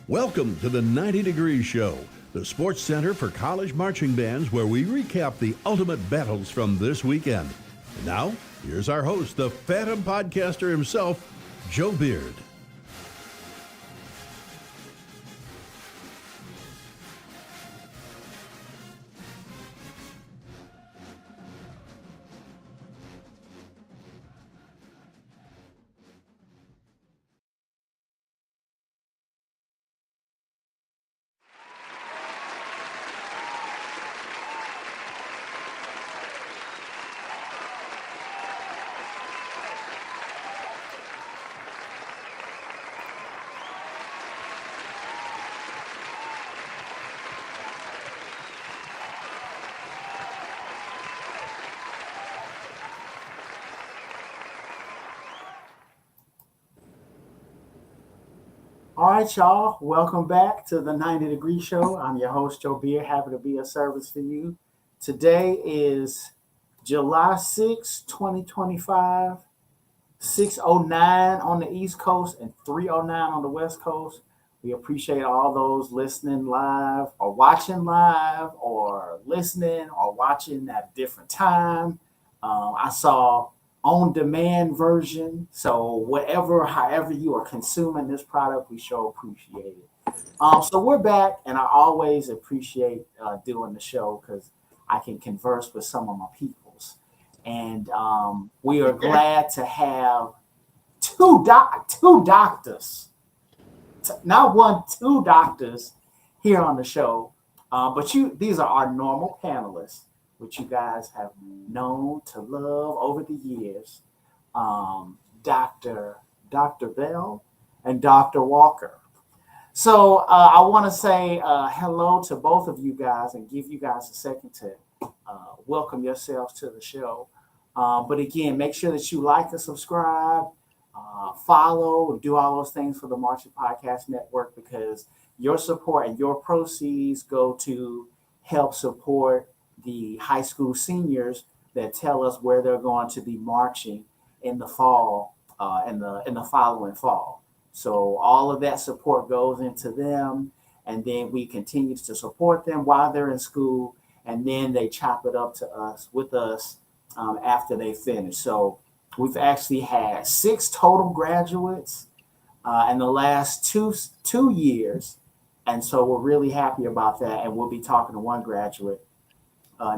Welcome to the 90 Degree Show, the sports center for college marching bands where we recap the ultimate battles from this weekend. And now, here's our host, the Phantom Podcaster himself, Joe Beard. All right, y'all. Welcome back to the 90 Degree Show. I'm your host, Joe Beard. Happy to be of service for you. Today is July 6, 2025, 6:09 on the East Coast and 3:09 on the West Coast. We appreciate all those listening live or watching live or listening or watching at a different time. I saw on-demand version. So however you are consuming this product, we sure appreciate it. So we're back, and I always appreciate doing the show because I can converse with some of my peoples. And we are glad to have two doctors, not one, two doctors here on the show. But these are our normal panelists, which you guys have known to love over the years, Dr. Bell and Dr. Walker. So I want to say hello to both of you guys and give you guys a second to welcome yourselves to the show. But again, make sure that you like and subscribe, follow, and do all those things for the Marching Podcast Network because your support and your proceeds go to help support the high school seniors that tell us where they're going to be marching in the fall, in the following fall. So all of that support goes into them, and then we continue to support them while they're in school, and then they chop it up to us with us after they finish. So we've actually had 6 total graduates in the last two years, and so we're really happy about that. And we'll be talking to one graduate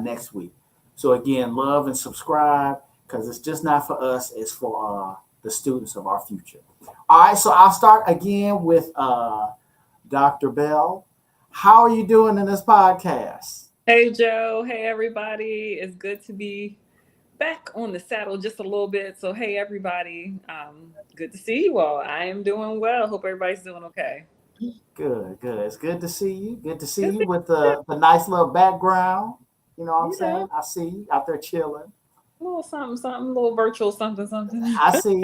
next week. So again, love and subscribe because it's just not for us, it's for the students of our future. All right, so I'll start again with Dr. Bell. How are you doing in this podcast? Hey, Joe. Hey, everybody. It's good to be back on the saddle just a little bit. So, hey, everybody. Good to see you all. I am doing well. Hope everybody's doing okay. Good. It's good to see you. Good to see you with the nice little background. You know what I'm saying? I see you out there chilling. A little something, a little virtual something. I see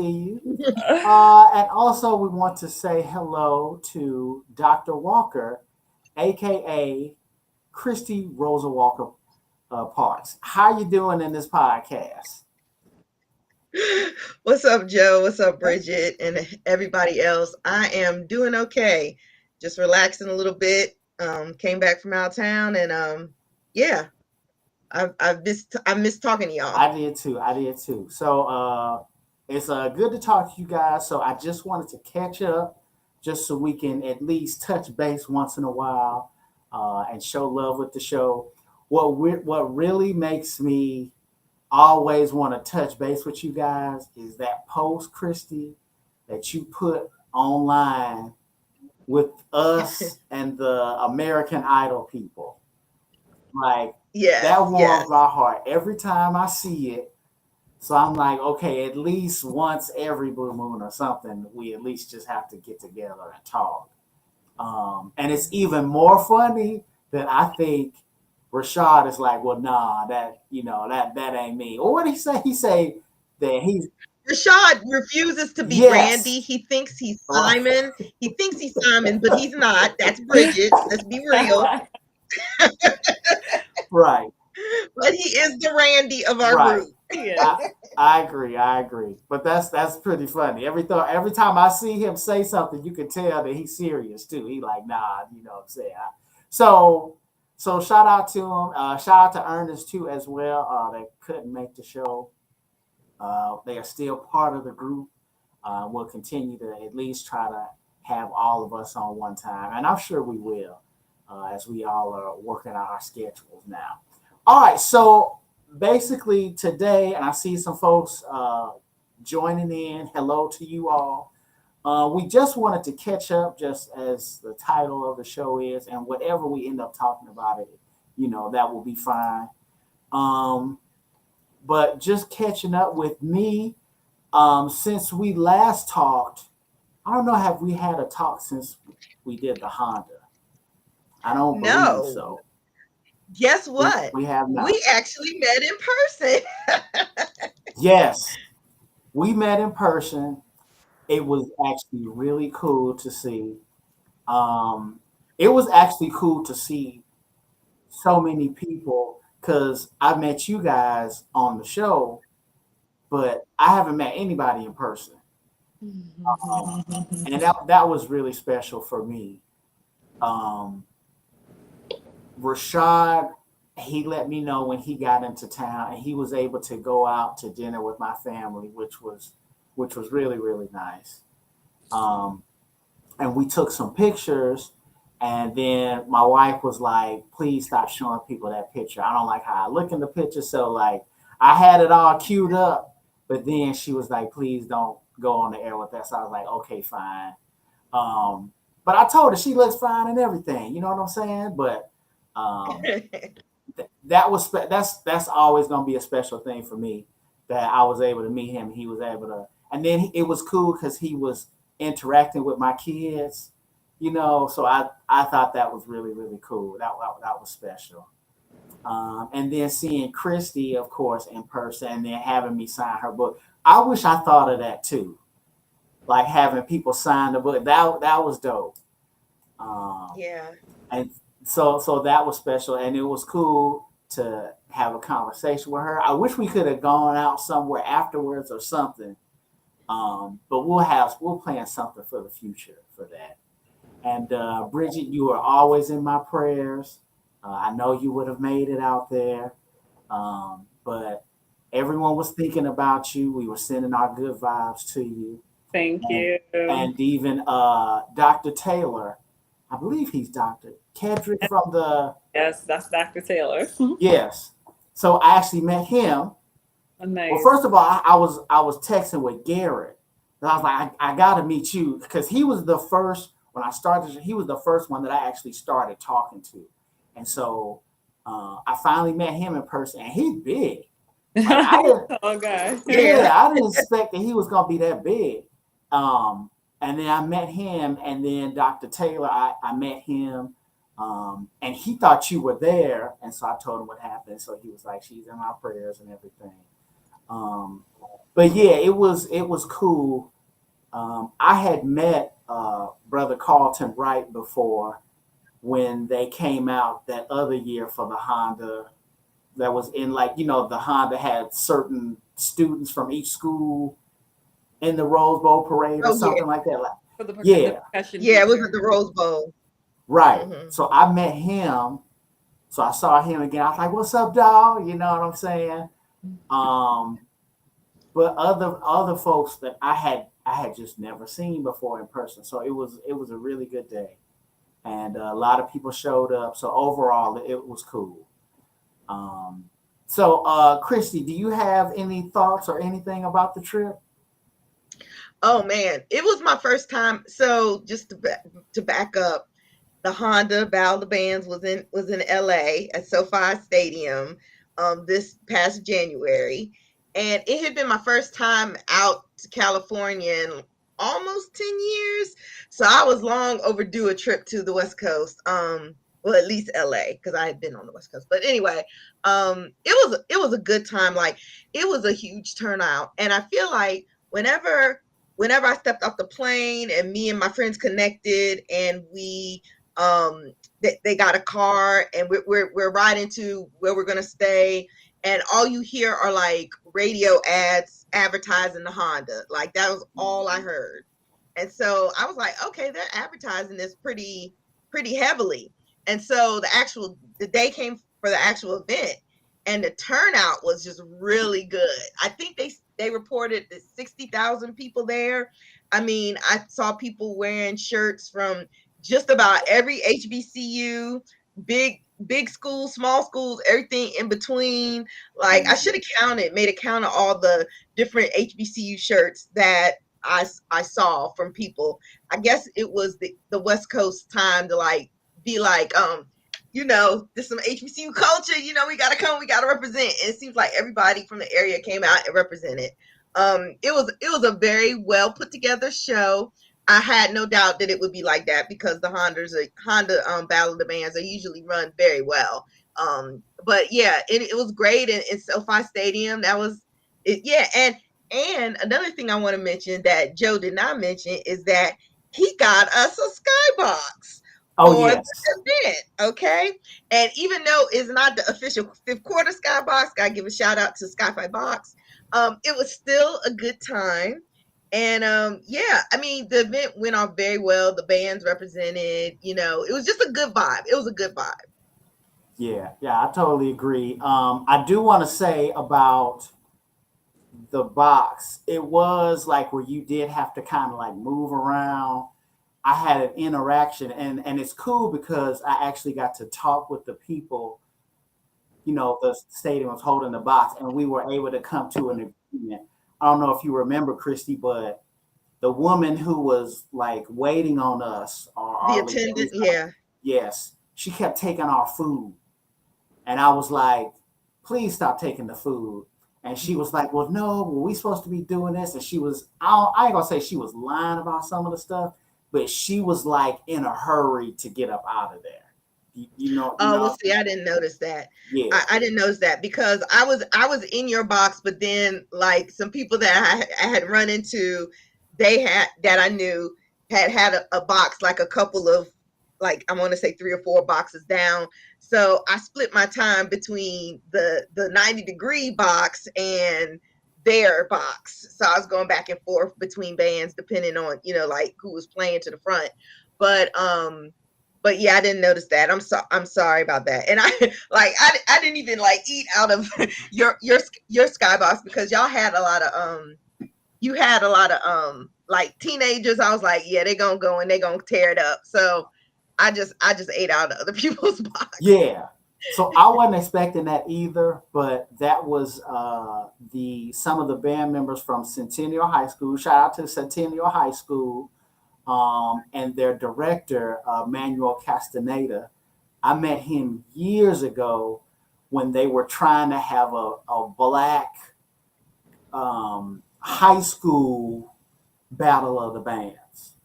you. And also we want to say hello to Dr. Walker, aka Christy Rosa Walker Parks. How you doing in this podcast? What's up, Joe? What's up, Bridget, and everybody else? I am doing okay. Just relaxing a little bit. Came back from out of town, and yeah, I missed talking to y'all. I did too. So it's good to talk to you guys. So I just wanted to catch up, just so we can at least touch base once in a while and show love with the show. What really makes me always want to touch base with you guys is that post, Christy, that you put online with us and the American Idol people. Like, that warms my heart every time I see it. So I'm like, okay, at least once every blue moon or something, we at least just have to get together and talk. And it's even more funny that I think Rashad is like, well, nah, that ain't me. Or what did he say? He say that he's Rashad refuses to be Randy. He thinks he's Simon. He thinks he's Simon, but he's not. That's Bridget. Let's be real. Right. But he is the Randy of our group. I agree. But that's pretty funny. Every time I see him say something, you can tell that he's serious too. He like, nah, you know what I'm saying. So so shout out to him. Shout out to Ernest too as well. They couldn't make the show. They are still part of the group. We'll continue to at least try to have all of us on one time, and I'm sure we will, as we all are working out our schedules now. All right, so basically today, and I see some folks joining in. Hello to you all. We just wanted to catch up, just as the title of the show is, and whatever we end up talking about it, that will be fine. Um, but just catching up with me. Since we last talked, I don't know, have we had a talk since we did the Honda? I don't believe No. so. Guess We, what? we have not. We actually met in person. Yes, we met in person. It was actually really cool to see. Um, it was actually cool to see so many people because I met you guys on the show, but I haven't met anybody in person. Um, and that was really special for me. Um, Rashad, he let me know when he got into town, and he was able to go out to dinner with my family, which was really really nice. Um, and we took some pictures, and then my wife was like, "Please stop showing people that picture. I don't like how I look in the picture." So like, I had it all queued up, but then she was like, "Please don't go on the air with that." So I was like, "Okay, fine." Um, but I told her she looks fine and everything. You know what I'm saying? But um, that's always gonna be a special thing for me that I was able to meet him. He was able to, and then it was cool because he was interacting with my kids. So I thought that was really really cool. That was special. And then seeing Christy, of course, in person, and then having me sign her book. I wish I thought of that too, like having people sign the book. That was dope. Um, Yeah. and so that was special, and it was cool to have a conversation with her. I wish we could have gone out somewhere afterwards or something. But we'll plan something for the future for that. And Bridget, you are always in my prayers. I know you would have made it out there, but everyone was thinking about you. We were sending our good vibes to you, Thank and you. and even Dr. Taylor, I believe he's Dr. Kedrick from the Yes, that's Dr. Taylor. yes. So I actually met him. Well, Nice. first of all, I was texting with Garrett, and I was like, I gotta meet you because he was the first when I started. He was the first one that I actually started talking to, and so I finally met him in person, and he's big. Like I didn't, Oh God. Yeah. yeah, I didn't expect that he was gonna be that big. Um, and then I met him, and then Dr. Taylor, I met him, and he thought you were there, and so I told him what happened. So he was like, "She's in my prayers and everything." Um, but yeah, it was cool. I had met Brother Carlton Wright before when they came out that other year for the Honda that was in like the Honda had certain students from each school in the Rose Bowl parade or Oh yeah. something like that. Like, For the yeah, percussion Yeah, it was teacher. at the Rose Bowl. right. Hmm. So I met him. So I saw him again. I was like, "What's up, dog?" You know what I'm saying? Um, but other folks that I had just never seen before in person. So it was a really good day, and a lot of people showed up. So overall, it was cool. Um, so Christy, do you have any thoughts or anything about the trip? Oh man, it was my first time. So just to back up, the Honda Battle of the Bands was in LA at SoFi Stadium this past January, and it had been my first time out to California in almost 10 years. So I was long overdue a trip to the West Coast. Well, at least LA, because I had been on the West Coast. But anyway, it was a good time. Like, it was a huge turnout, and I feel like whenever I stepped off the plane and me and my friends connected, and they got a car, and we're riding to where we're gonna stay, and all you hear are like radio ads advertising the Honda. Like that was all I heard. And so I was like, okay, they're advertising this pretty heavily. And so the day came for the actual event, and the turnout was just really good. I think they reported that 60,000 people there. I mean, I saw people wearing shirts from just about every HBCU, big schools, small schools, everything in between. Like I should have made a count of all the different HBCU shirts that I saw from people. I guess it was the West Coast time to like be like, there's some HBCU culture, we gotta come, we gotta represent. And it seems like everybody from the area came out and represented. It was a very well put together show. I had no doubt that it would be like that because the Honda Battle of the Bands are usually run very well. But yeah, it was great in SoFi Stadium. That was it. Yeah, and another thing I want to mention that Joe did not mention is that he got us a skybox for yes. the event. Okay, and even though it's not the official fifth quarter skybox, gotta give a shout out to Sky-Fi Box. It was still a good time. And yeah, I mean, the event went off very well. The bands represented, it was just a good vibe. It was a good vibe. Yeah, I totally agree. I do want to say about the box, it was like where you did have to kind of like move around. I had an interaction, and it's cool because I actually got to talk with the people. The stadium was holding the box, and we were able to come to an agreement. I don't know if you remember, Christy, but the woman who was like waiting on us, The attendant, yeah. Yes, she kept taking our food, and I was like, "Please stop taking the food." And she was like, "Well, no, we supposed to be doing this." And she was, I ain't gonna say she was lying about some of the stuff, but she was like in a hurry to get up out of there. Well, see, I didn't notice that. Yeah. I didn't notice that because I was in your box, but then like some people that I had run into, that I knew had a box, like a couple of, like I want to say 3 or 4 boxes down. So I split my time between the 90-degree box and their box. So I was going back and forth between bands depending on, like who was playing to the front. But yeah, I didn't notice that. I'm sorry about that. And I didn't even like eat out of your skybox because y'all had a lot of like teenagers. I was like, yeah, they're gonna go and they're gonna tear it up. So I just ate out of other people's box. Yeah. So I wasn't expecting that either, but that was some of the band members from Centennial High School. Shout out to Centennial High School. And their director, Manuel Castaneda. I met him years ago when they were trying to have a black high school battle of the bands.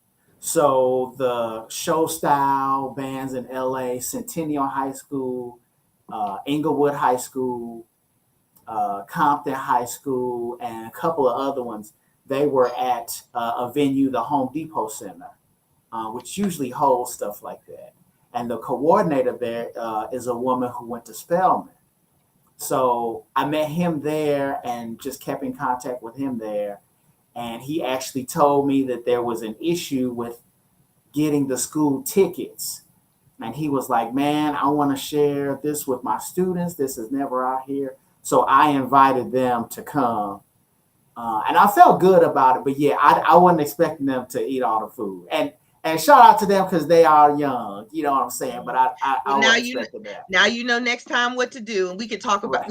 So the show style bands in LA, Centennial High School, Inglewood High School, Compton High School, and a couple of other ones. They were at a venue, the Home Depot Center, which usually holds stuff like that. And the coordinator there is a woman who went to Spelman. So I met him there and just kept in contact with him there. And he actually told me that there was an issue with getting the school tickets. And he was like, man, I want to share this with my students. This is never out here. So I invited them to come. And I felt good about it, but yeah, I wasn't expecting them to eat all the food. And shout out to them because they are young, you know what I'm saying. But I wasn't expecting that. Now you know next time what to do, and we can talk about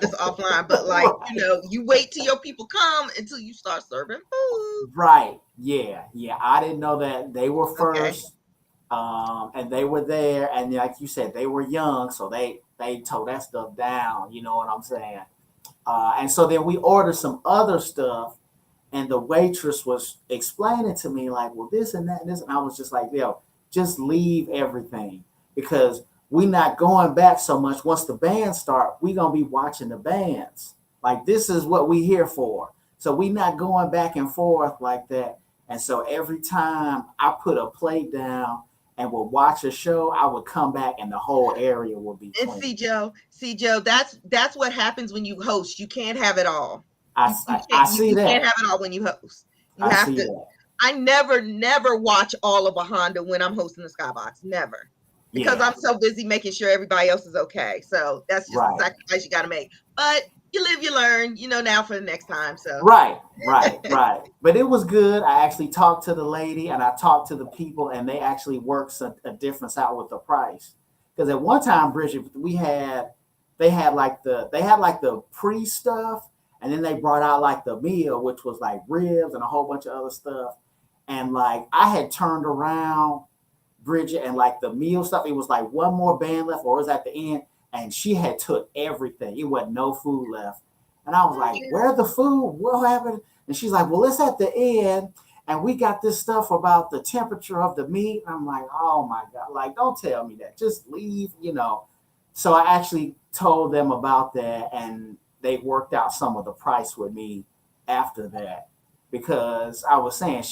this offline. But like you wait till your people come until you start serving food. Right? Yeah. I didn't know that they were first, and they were there, and like you said, they were young, so they tore that stuff down. You know what I'm saying? And so then we ordered some other stuff, and the waitress was explaining to me like, well, this and that and this. And I was just like, yo, just leave everything because we're not going back so much. Once the bands start, we're going to be watching the bands. Like, this is what we here for. So we're not going back and forth like that. And so every time I put a plate down and would watch a show, I would come back and the whole area would be clean. And see Joe, that's what happens when you host. You can't have it all. I see that. You can't have it all when you host. You I have see to. that. I never watch all of a Honda when I'm hosting the Skybox. Never. Because I'm so busy making sure everybody else is okay. So that's just the sacrifice you got to make. But you live, you learn, now for the next time. So right. But it was good. I actually talked to the lady and I talked to the people, and they actually worked a difference out with the price. Because at one time, Bridget, they had like the pre stuff, and then they brought out like the meal, which was like ribs and a whole bunch of other stuff. And like I had turned around, Bridget, and like the meal stuff, it was like one more band left, or it was at the end, and she had took everything. It wasn't no food left. And I was like, where's the food? What happened? And she's like, well, it's at the end, and we got this stuff about the temperature of the meat. And I'm like, oh my God, like, don't tell me that. Just leave, So I actually told them about that, and they worked out some of the price with me after that. Because I was saying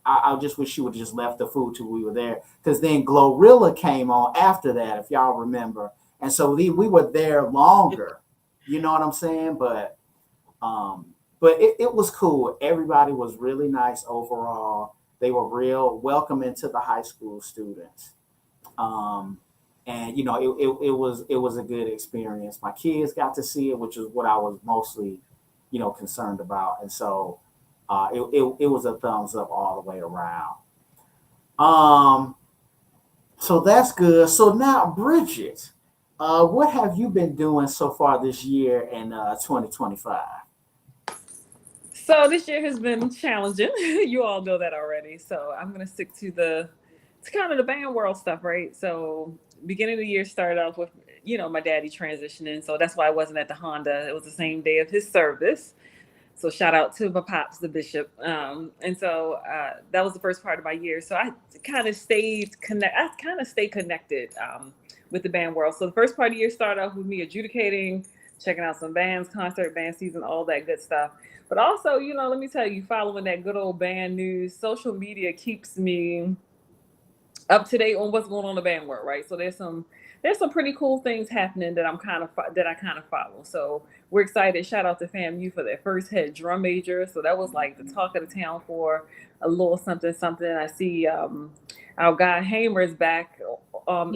I just wish she would have just left the food till we were there. Because then Glorilla came on after that, if y'all remember. And so we were there longer. You know what I'm saying? But it was cool. Everybody was really nice overall. They were real welcoming to the high school students. And it was a good experience. My kids got to see it, which is what I was mostly, concerned about. And so it was a thumbs up all the way around. So that's good. So now, Bridget, what have you been doing so far this year in 2025? So this year has been challenging. You all know that already. So I'm going to stick to kind of the band world stuff, right? So beginning of the year started off with, my daddy transitioning. So that's why I wasn't at the Honda. It was the same day of his service. So shout out to my pops, the bishop. And so that was the first part of my year. So I kind of stayed connected with the band world. So the first part of the year started off with me adjudicating, checking out some bands, concert, band season, all that good stuff. But also, let me tell you, following that good old band news, social media keeps me up to date on what's going on in the band world, right? So there's some pretty cool things happening that I kind of follow. So we're excited. Shout out to FAMU for their first head drum major. So that was like the talk of the town for a little something. I see our guy Hamer is back and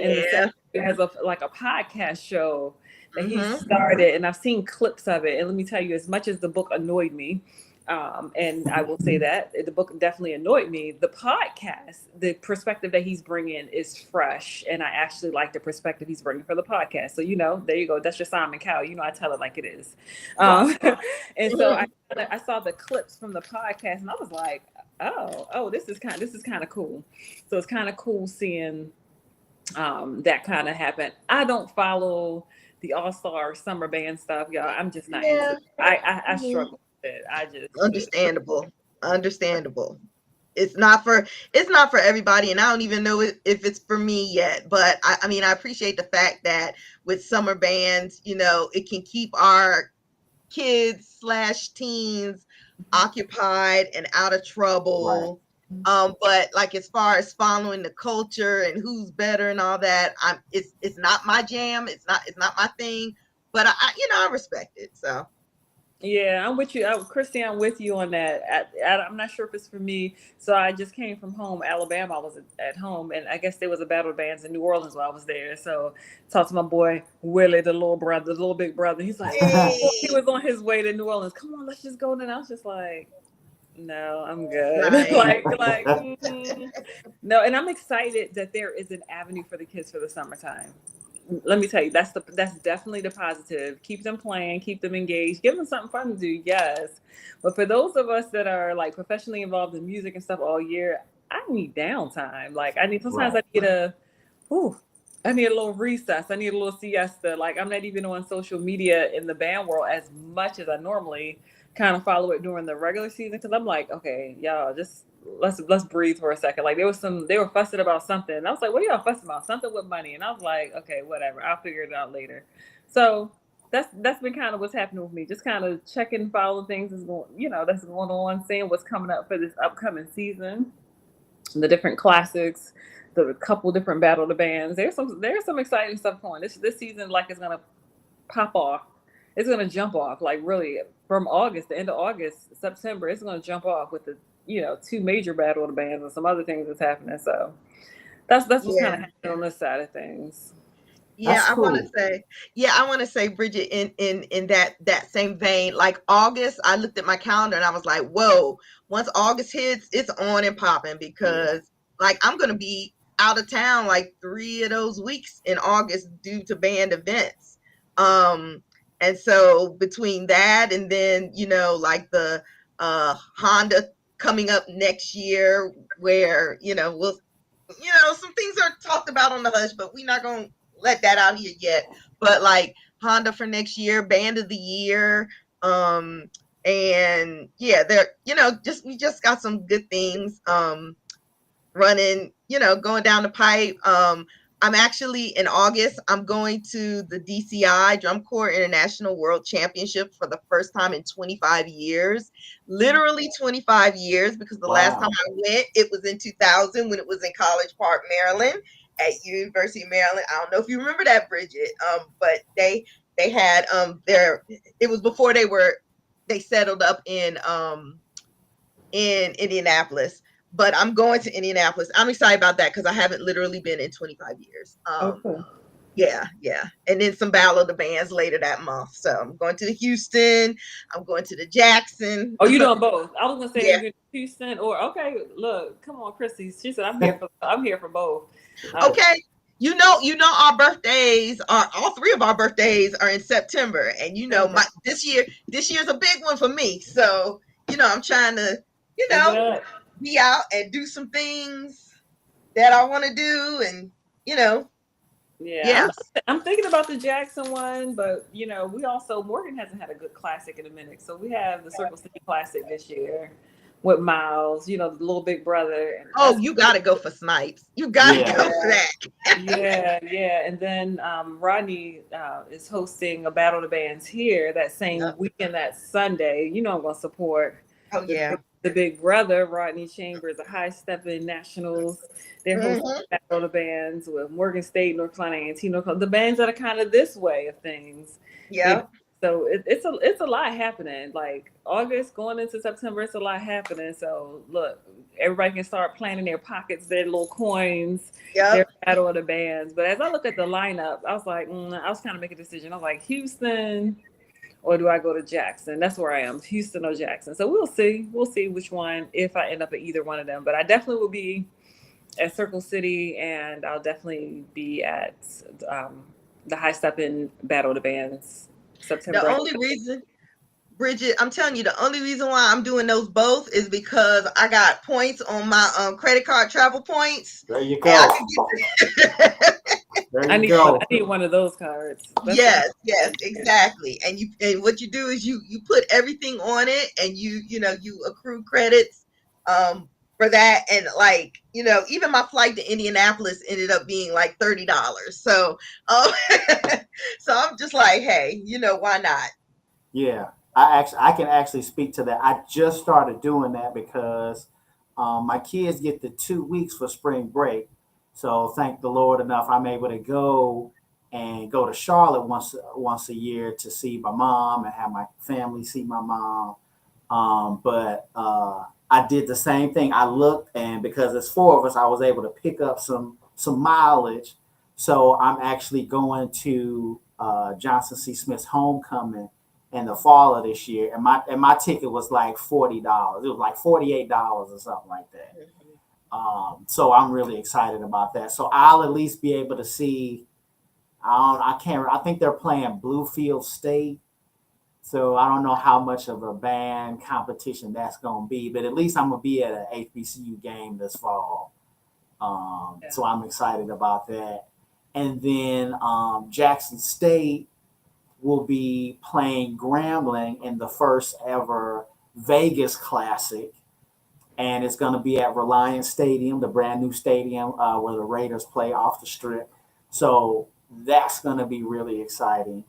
has a podcast show that he started, and I've seen clips of it. And let me tell you, as much as the book annoyed me, and I will say that the book definitely annoyed me, the podcast, the perspective that he's bringing is fresh, and I actually like the perspective he's bringing for the podcast. So there you go. That's your Simon Cowell. I tell it like it is. And so I saw the clips from the podcast, and I was like, oh, this is kind of cool. So it's kind of cool seeing that kind of happen. I don't follow the All-Star summer band stuff, y'all. I'm just not into it. I struggle with it. I just understandable. It's not for everybody, and I don't even know if it's for me yet. But I appreciate the fact that with summer bands, it can keep our kids / teens occupied and out of trouble. Right. But like as far as following the culture and who's better and all that, it's not my jam. It's not my thing. But I respect it. So. Yeah, I'm with you. Christy, I'm with you on that. I'm not sure if it's for me. So I just came from home, Alabama. I was at home, and I guess there was a battle of bands in New Orleans while I was there. So talked to my boy Willie, the little big brother. He's like, he was on his way to New Orleans. Come on, let's just go. And I was just like, no, I'm good. Right. No, and I'm excited that there is an avenue for the kids for the summertime. Let me tell you, that's definitely the positive. Keep them playing, keep them engaged, give them something fun to do, yes. But for those of us that are like professionally involved in music and stuff all year, I need downtime. Like I need a little recess. I need a little siesta. Like I'm not even on social media in the band world as much as I normally kind of follow it during the regular season, because I'm like, okay, y'all, just let's breathe for a second. Like they were fussing about something, and I was like, what are y'all fussing about? Something with money. And I was like, okay, whatever, I'll figure it out later. So that's been kind of what's happening with me, just kind of checking, following things that's going on, seeing what's coming up for this upcoming season, the different classics, the couple different battle of the bands. There's some exciting stuff going. This season, like, it's gonna pop off. It's gonna jump off, like, really from August, the end of August, September. It's gonna jump off with the two major battle of the bands and some other things that's happening. So that's what's kind of happening on this side of things. Yeah, That's I want to cool. say, Bridget, in that same vein, like August, I looked at my calendar and I was like, whoa, once August hits, it's on and popping because like I'm gonna be out of town like 3 of those weeks in August due to band events. And so between that and then, like the Honda coming up next year where, some things are talked about on the hush, but we're not gonna let that out here yet. But like Honda for next year, band of the year, and yeah, there, we just got some good things running, going down the pipe. I'm actually in August, I'm going to the DCI Drum Corps International World Championship for the first time in 25 years, literally 25 years, because the last time I went, it was in 2000 when it was in College Park, Maryland at University of Maryland. I don't know if you remember that, Bridget, but they had it was before they settled up in Indianapolis. But I'm going to Indianapolis. I'm excited about that because I haven't literally been in 25 years. Okay. Yeah. And then some Battle of the Bands later that month. So I'm going to the Houston. I'm going to the Jackson. Oh, you doing both? I was gonna say Yeah. either Houston or okay. Look, come on, Chrissy. She said I'm here for both. Okay. Our birthdays are all 3 of our birthdays are in September, and this year's a big one for me. So I'm trying to be out and do some things that I want to do, and Yeah. I'm thinking about the Jackson one, but we also Morgan hasn't had a good classic in a minute, so we have the Circle City Classic this year with Miles, the little big brother. And you got to go for Snipes. You got to go for that. Yeah. And then Rodney is hosting a Battle of the Bands here that same weekend, that Sunday. I'm going to support. The big brother, Rodney Chambers, the High Stepping Nationals. They're hosting Battle of the Bands with Morgan State, North Carolina, and the bands that are kind of this way of things. Yeah. So it's a lot happening. Like August going into September, it's a lot happening. So look, everybody can start planning their pockets, their little coins, their Battle of the Bands. But as I look at the lineup, I was like, I was kind of making a decision. I was like, Houston, or do I go to Jackson? That's where I am, Houston or Jackson. So we'll see. We'll see which one, if I end up at either one of them. But I definitely will be at Circle City, and I'll definitely be at the High Stepping Battle of the Bands September. The only reason, Bridget, I'm telling you, the only reason why I'm doing those both is because I got points on my credit card, travel points. There you go. I need one of those cards. Yes, exactly. And what you do is you put everything on it, and you accrue credits for that. And like, even my flight to Indianapolis ended up being like $30. So so I'm just like, hey, why not? Yeah, I can actually speak to that. I just started doing that because my kids get the 2 weeks for spring break. So thank the Lord enough, I'm able to go to Charlotte once a year to see my mom and have my family see my mom. But I did the same thing. I looked, and because there's 4 of us, I was able to pick up some mileage. So I'm actually going to Johnson C. Smith's homecoming in the fall of this year, and my ticket was like $40. It was like $48 or something like that. So I'm really excited about that. So I'll at least be able to see. I think they're playing Bluefield State. So I don't know how much of a band competition that's going to be, but at least I'm going to be at an HBCU game this fall. So I'm excited about that. And then Jackson State will be playing Grambling in the first ever Vegas Classic. And it's going to be at Reliance Stadium, the brand new stadium where the Raiders play off the Strip. So that's going to be really exciting.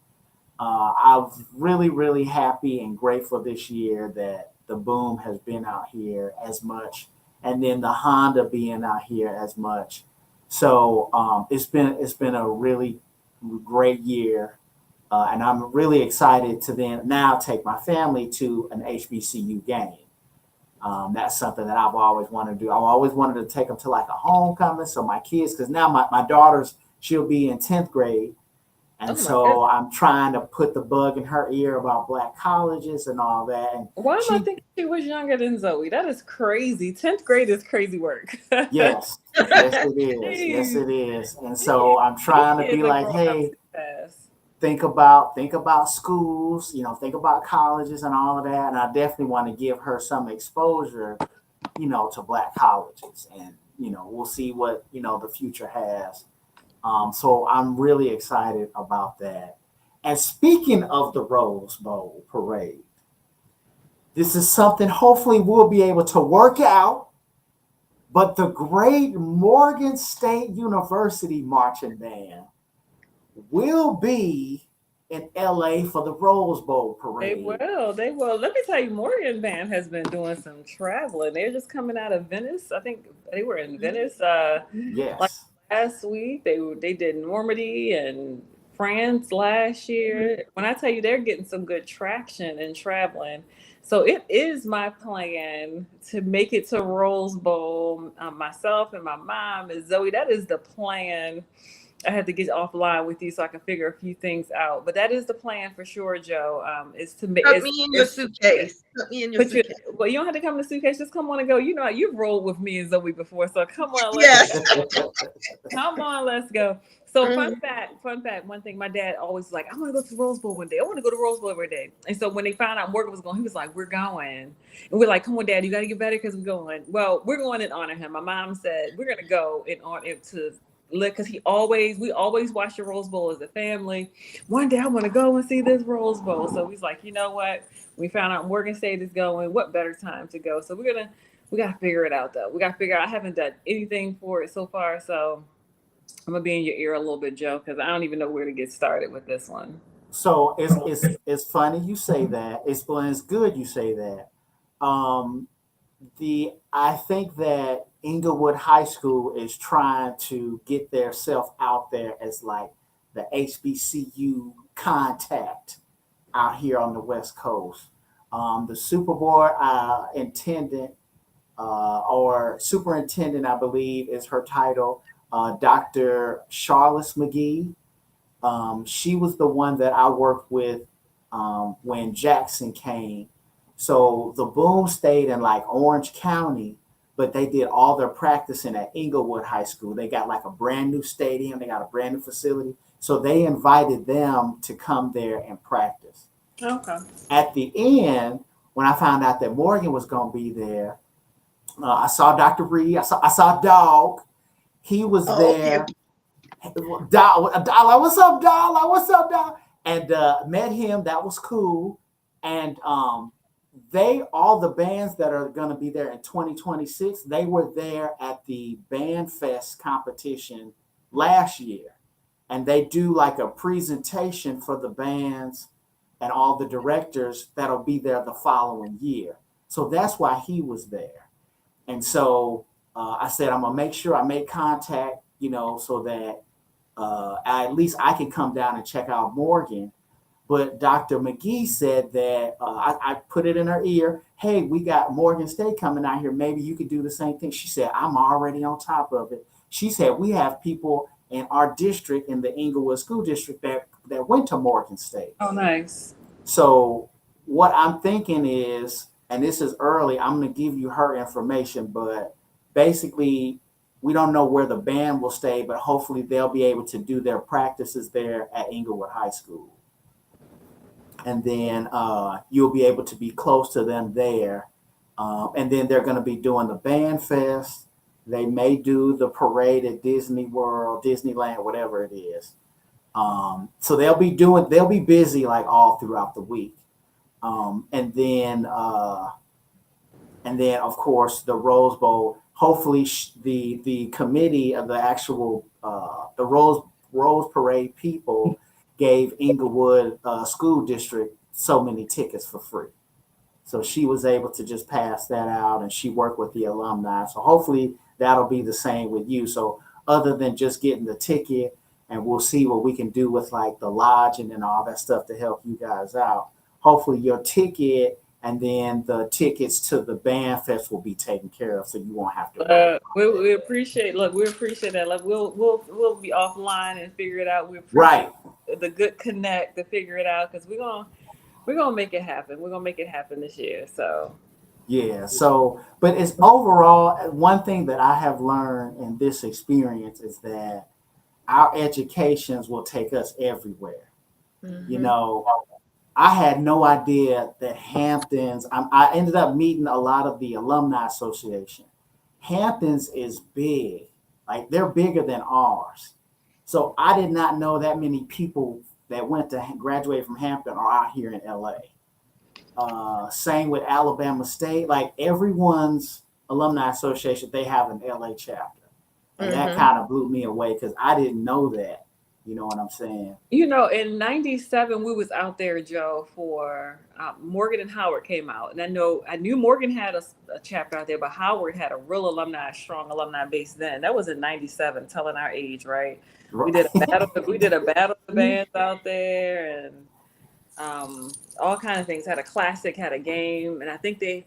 I'm really, really happy and grateful this year that the Boom has been out here as much, and then the Honda being out here as much. So it's been a really great year, and I'm really excited to then now take my family to an HBCU game. That's something that I've always wanted to do. I've always wanted to take them to like a homecoming. So my kids, because now my daughter's, she'll be in 10th grade. Oh And my goodness. so I'm trying to put the bug in her ear about black colleges and all that. And Why am I she, thinking she was younger than Zoe? That is crazy. 10th grade is crazy work. yes, yes, it is. Yes, Jeez. it is. And Jeez. so I'm These trying to be kids are like, growing up hey, too fast. think about schools, think about colleges and all of that. And I definitely want to give her some exposure, to black colleges. And, we'll see what, the future has. So I'm really excited about that. And speaking of the Rose Bowl parade, this is something hopefully we'll be able to work out. But the great Morgan State University marching band will be in LA for the Rose Bowl They parade. will. They will. Let me tell you, Morgan Band has been doing some traveling. They're just coming out of Venice. I think they were in Venice like Yes. last week. They did Normandy and France last year. When I tell you they're getting some good traction and traveling. So it is my plan to make it to Rose Bowl. Myself and my mom and Zoe. That is the plan. I had to get offline with you so I can figure a few things out. But that is the plan for sure, Joe. Is to make Put me in your suitcase. Put me in your but you suitcase. well, you don't have to come in the suitcase. Just come on and go. You know, you've rolled with me and Zoe before, so come on, Yes. come on, let's go. So Mhm. fun fact. One thing, my dad always was like, I want to go to the Rose Bowl one day. I want to go to Rose Bowl every day. And so when they found out Morgan was going, he was like, we're going. And we're like, come on, Dad, you got to get better because we're going. Well, we're going and honor him. My mom said we're going to go and honor him to look because we always watch the Rose Bowl as a family. One day I want to go and see this Rose Bowl. So he's like, you know what? We found out Morgan State is going. What better time to go? So we gotta figure it out though. We gotta figure out. I haven't done anything for it so far, so I'm gonna be in your ear a little bit, Joe, because I don't even know where to get started with this one. So it's funny you say that. It's good you say that. Um, I think that Inglewood High School is trying to get their self out there as like the HBCU contact out here on the West Coast. The Super Bowl intendant or superintendent, I believe, is her title, Dr. Charlotte McGee. She was the one that I worked with when Jackson came. So the Boom stayed in like Orange County, but they did all their practicing at Inglewood High School. They got like a brand new stadium, they got a brand new facility. So they invited them to come there and practice. Okay. At the end, when I found out that Morgan was going to be there, I saw Dr. Reed, I saw Dog. He was Oh, okay. there. Dollar, what's up, Dollar? What's up, Dollar? And met him. That was cool. And all the bands that are going to be there in 2026, they were there at the Band Fest competition last year. And they do like a presentation for the bands and all the directors that'll be there the following year. So that's why he was there. And so I said, I'm going to make sure I make contact, so that at least I can come down and check out Morgan. But Dr. McGee said that I put it in her ear. Hey, we got Morgan State coming out here. Maybe you could do the same thing. She said, I'm already on top of it. She said, we have people in our district, in the Inglewood School District, that went to Morgan State. Oh, nice. So what I'm thinking is, and this is early, I'm going to give you her information, but basically, we don't know where the band will stay, but hopefully they'll be able to do their practices there at Inglewood High School. And then you'll be able to be close to them there. And then they're going to be doing the band fest. They may do the parade at Disney World, Disneyland, whatever it is. So they'll be busy like all throughout the week. And then of course the Rose Bowl. Hopefully the committee of the actual the Rose Parade people gave Inglewood School District so many tickets for free. So she was able to just pass that out, and she worked with the alumni. So hopefully that'll be the same with you. So other than just getting the ticket. And we'll see what we can do with like the lodging and all that stuff to help you guys out. Hopefully your ticket and then the tickets to the band fest will be taken care of, so you won't have to worry. We appreciate. Look, we appreciate that. Like we'll be offline and figure it out. We appreciate Right. the good connect to figure it out because we're gonna make it happen. We're gonna make it happen this year. So Yeah. So, but it's overall one thing that I have learned in this experience is that our educations will take us everywhere. You Mm-hmm. know, I had no idea that Hamptons, I ended up meeting a lot of the Alumni Association. Hamptons is big, like they're bigger than ours. So I did not know that many people that went to graduate from Hampton are out here in LA. Same with Alabama State, like everyone's Alumni Association, they have an LA chapter. And that Mm-hmm. kind of blew me away because I didn't know that. You know what I'm saying? in '97 we was out there, Joe, for Morgan and Howard came out, and I knew Morgan had a chapter out there, but Howard had a real strong alumni base then. That was in '97, telling our age, right? We did a battle. We did a battle of the bands out there, and all kind of things. Had a classic, had a game, and I think the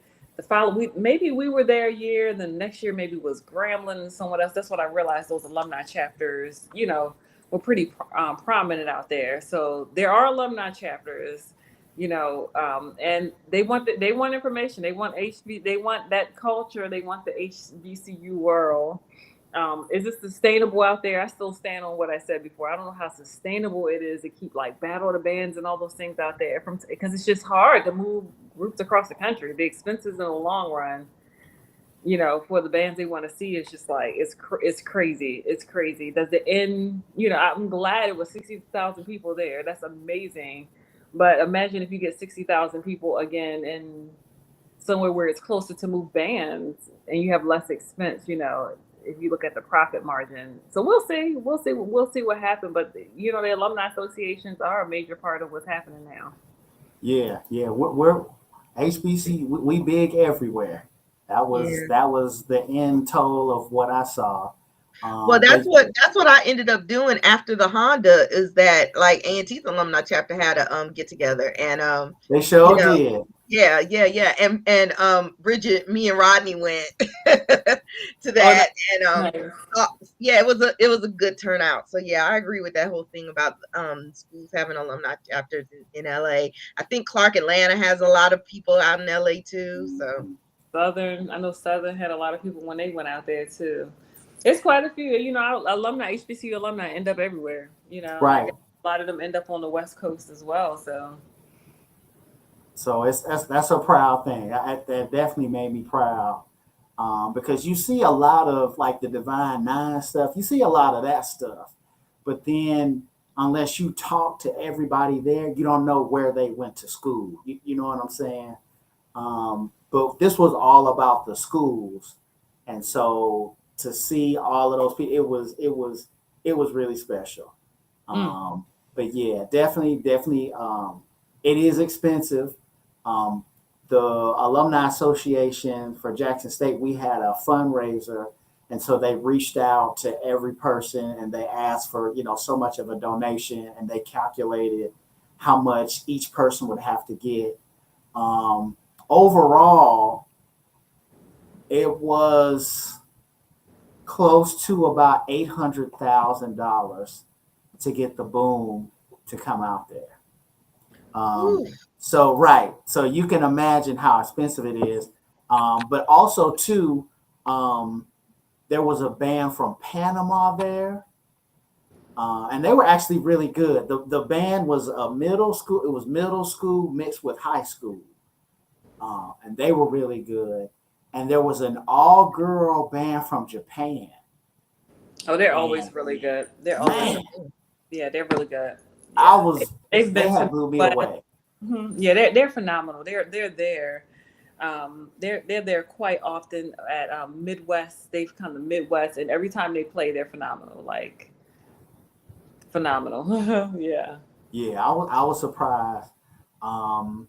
follow maybe we were there a year, and the next year maybe was Grambling and someone else. That's what I realized. Those alumni chapters, were pretty prominent out there. So there are alumni chapters, and they want information. They want they want that culture. They want the HBCU world. Is it sustainable out there? I still stand on what I said before. I don't know how sustainable it is to keep like battle of the bands and all those things out there because it's just hard to move groups across the country. The expenses in the long run, for the bands they want to see is just like it's crazy. It's crazy. Does the end? I'm glad it was 60,000 people there. That's amazing. But imagine if you get 60,000 people again in somewhere where it's closer to move bands and you have less expense, if you look at the profit margin. So we'll see what happens. But the alumni associations are a major part of what's happening now. Yeah. We're HBC. We big everywhere. Yeah. That was the end total of what I saw. Well, But that's what I ended up doing after the Honda is that like A&T's alumni chapter had a get together and they you sure know did. yeah and Bridget, me and Rodney went to Oh, that and nice. uh, yeah, it was a good turnout. So yeah, I agree with that whole thing about schools having alumni chapters in LA. I think Clark Atlanta has a lot of people out in LA too. So I know Southern had a lot of people when they went out there too. It's quite a few. Alumni, HBCU alumni end up everywhere. I Right. guess a lot of them end up on the West Coast as well. So So that's a proud thing. That definitely made me proud. Because you see a lot of like the Divine Nine stuff. You see a lot of that stuff, but then unless you talk to everybody there, you don't know where they went to school. You know what I'm saying? But this was all about the schools, and so to see all of those people, it was really special. mm, But yeah, definitely, it is expensive. Um, the Alumni Association for Jackson State, we had a fundraiser, and so they reached out to every person and they asked for so much of a donation, and they calculated how much each person would have to get. Um, Overall, it was close to about $800,000 to get the boom to come out there. Um, whew, so right, so you can imagine how expensive it is. But also too, um, there was a band from Panama there, and they were actually really good. The band was a middle school. It was middle school mixed with high school, and they were really good. And there was an all girl band from Japan, oh, they're and always really good. They're always man, Yeah, they're really good. I Yeah, was they've they been to had me. blew me But away. yeah, they're phenomenal. They're there. They're there quite often at Midwest. They've come to Midwest, and every time they play, they're phenomenal. Like phenomenal. Yeah. Yeah, I was surprised. Um,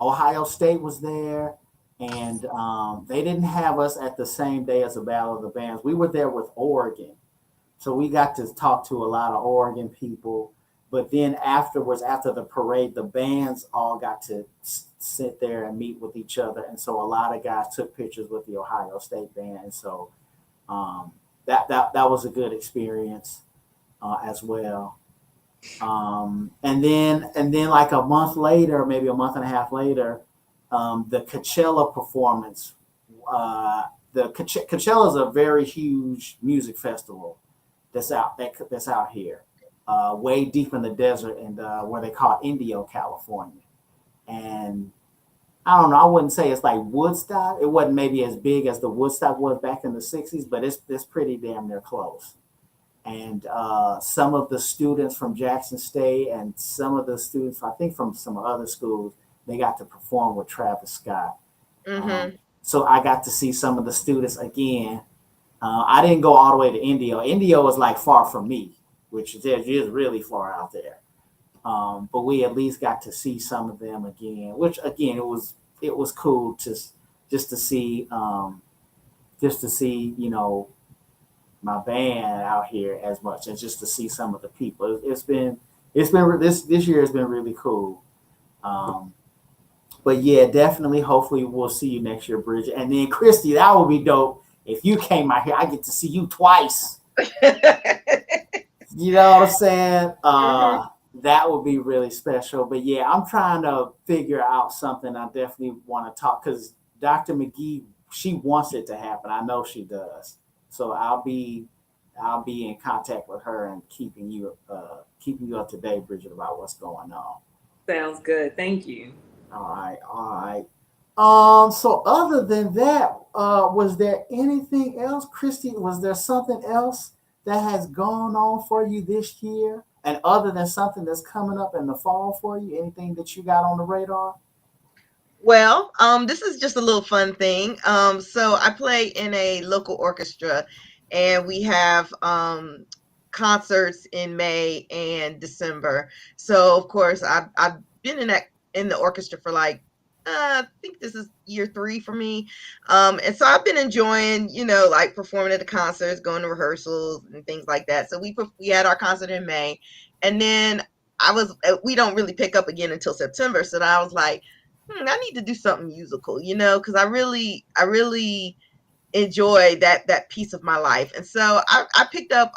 Ohio State was there, and they didn't have us at the same day as the Battle of the Bands. We were there with Oregon, So we got to talk to a lot of Oregon people. But then afterwards, after the parade, the bands all got to sit there and meet with each other. And so a lot of guys took pictures with the Ohio State band. And so that was a good experience as well. And then like a month later, maybe a month and a half later, the Coachella performance. Coachella is a very huge music festival that's out here, way deep in the desert, and where they call Indio, California. And I don't know, I wouldn't say it's like Woodstock. It wasn't maybe as big as the Woodstock was back in the '60s, but it's pretty damn near close. And some of the students from Jackson State and some of the students, I think from some other schools, they got to perform with Travis Scott. So I got to see some of the students again. I didn't go all the way to Indio. Indio was like far from me, which is really far out there. But we at least got to see some of them again, which again it was cool to just to see my band out here as much, and just to see some of the people. This year has been really cool. But yeah, definitely. Hopefully, we'll see you next year, Bridget. And then Christy, that would be dope if you came out here. I get to see you twice. You know what I'm saying? That would be really special. But yeah, I'm trying to figure out something. I definitely want to talk because Dr. McGee, she wants it to happen. I know she does. So I'll be in contact with her and keeping you up to date, Bridget, about what's going on. Sounds good. Thank you. All right. So other than that, was there anything else, Christy? Was there something else that has gone on for you this year? And other than something that's coming up in the fall for you, anything that you got on the radar? Well, this is just a little fun thing. So I play in a local orchestra, and we have concerts in May and December. So of course, I've been in the orchestra for like I think this is year 3 for me. And so I've been enjoying, like performing at the concerts, going to rehearsals and things like that. So we had our concert in May, and then we don't really pick up again until September. So I was like, I need to do something musical, because I really enjoy that piece of my life. And so I picked up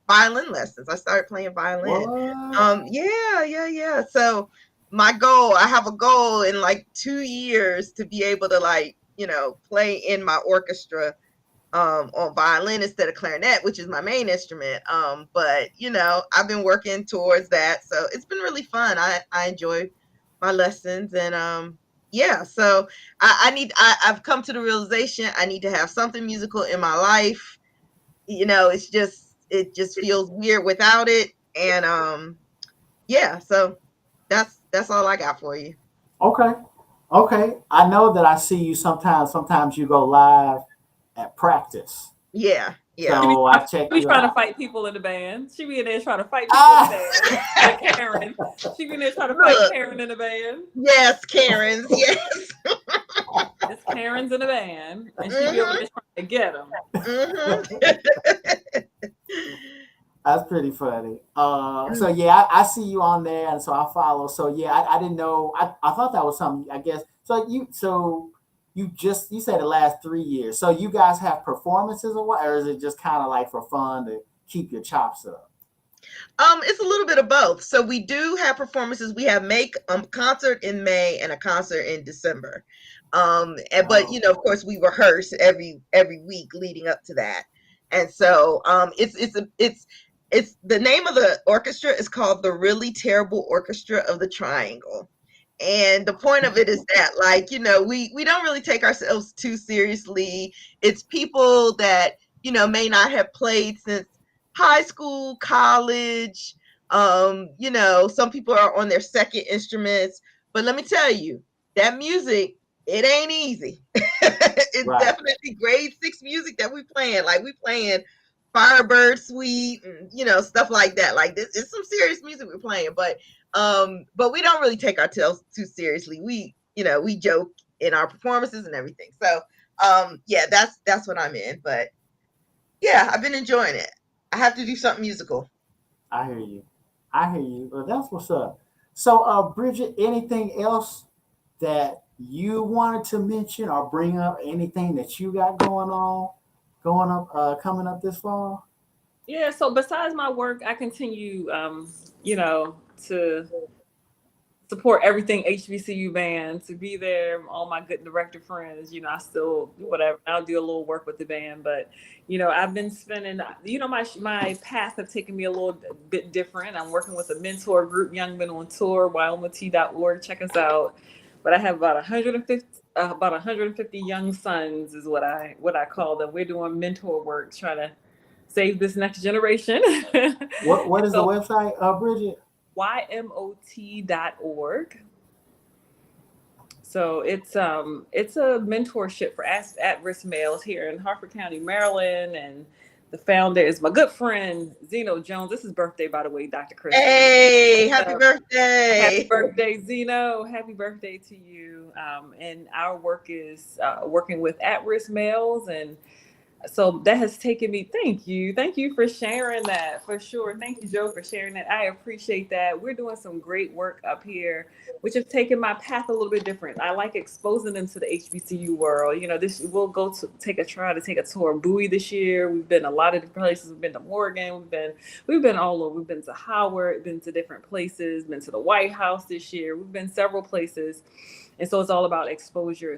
violin lessons. I started playing violin. Yeah. So I have a goal in like 2 years to be able to play in my orchestra on violin instead of clarinet, which is my main instrument. But I've been working towards that. So it's been really fun. I enjoy my lessons, and yeah, so I've come to the realization I need to have something musical in my life. It just feels weird without it. And yeah, so that's all I got for you. Okay. I know that I see you sometimes you go live at practice. Yeah. So I check She be trying to fight people in the band. She be in there trying to fight people in the band. Like Karen. She be in there trying to fight Karen in the band. Yes, Karen's. Yes. It's Karen's in the band, and she be over there trying to get them. That's pretty funny. So yeah, I see you on there, and so I follow. So yeah, I didn't know. I thought that was something. I guess so. You said the last 3 years. So you guys have performances or what, or is it just kind of like for fun to keep your chops up? It's a little bit of both. So we do have performances. We have concert in May and a concert in December. But of course, we rehearse every week leading up to that. And so it's the name of the orchestra is called the Really Terrible Orchestra of the Triangle. And the point of it is that, we don't really take ourselves too seriously. It's people that, may not have played since high school, college. Some people are on their second instruments. But let me tell you, that music, it ain't easy. It's definitely grade 6 music that we playing. Like we playing Firebird Suite and, stuff like that. Like this is some serious music we're playing. But we don't really take ourselves too seriously. We joke in our performances and everything. So yeah, that's what I'm in. But yeah, I've been enjoying it. I have to do something musical. I hear you. I hear you. Well, that's what's up. So, Bridget, anything else that you wanted to mention or bring up? Anything that you got coming up this fall? Yeah, so besides my work, I continue, to support everything HBCU band, to be there, all my good director friends, I still do whatever. I'll do a little work with the band, but I've been spending, my path have taken me a little bit different. I'm working with a mentor group, Young Men on Tour, wyomit.org. Check us out. But I have about 150 young sons is what I call them. We're doing mentor work, trying to save this next generation. What is the So website, Bridget? ymot.org. So it's a mentorship for at-risk males here in Harford County, Maryland, and the founder is my good friend Zeno Jones. This is birthday, by the way, Dr. Chris. Hey, happy So, birthday! happy birthday, Zeno! Happy birthday to you. And our work is working with at-risk males, and so that has taken me. Thank you for sharing that, for sure. Thank you, Joe, for sharing that. I appreciate that. We're doing some great work up here, which have taken my path a little bit different. I like exposing them to the HBCU world. This we'll go to take a tour of Bowie this year. We've been a lot of different places. We've been to Morgan. We've been all over. We've been to Howard, been to different places, been to the White House this year. We've been several places. And so it's all about exposure,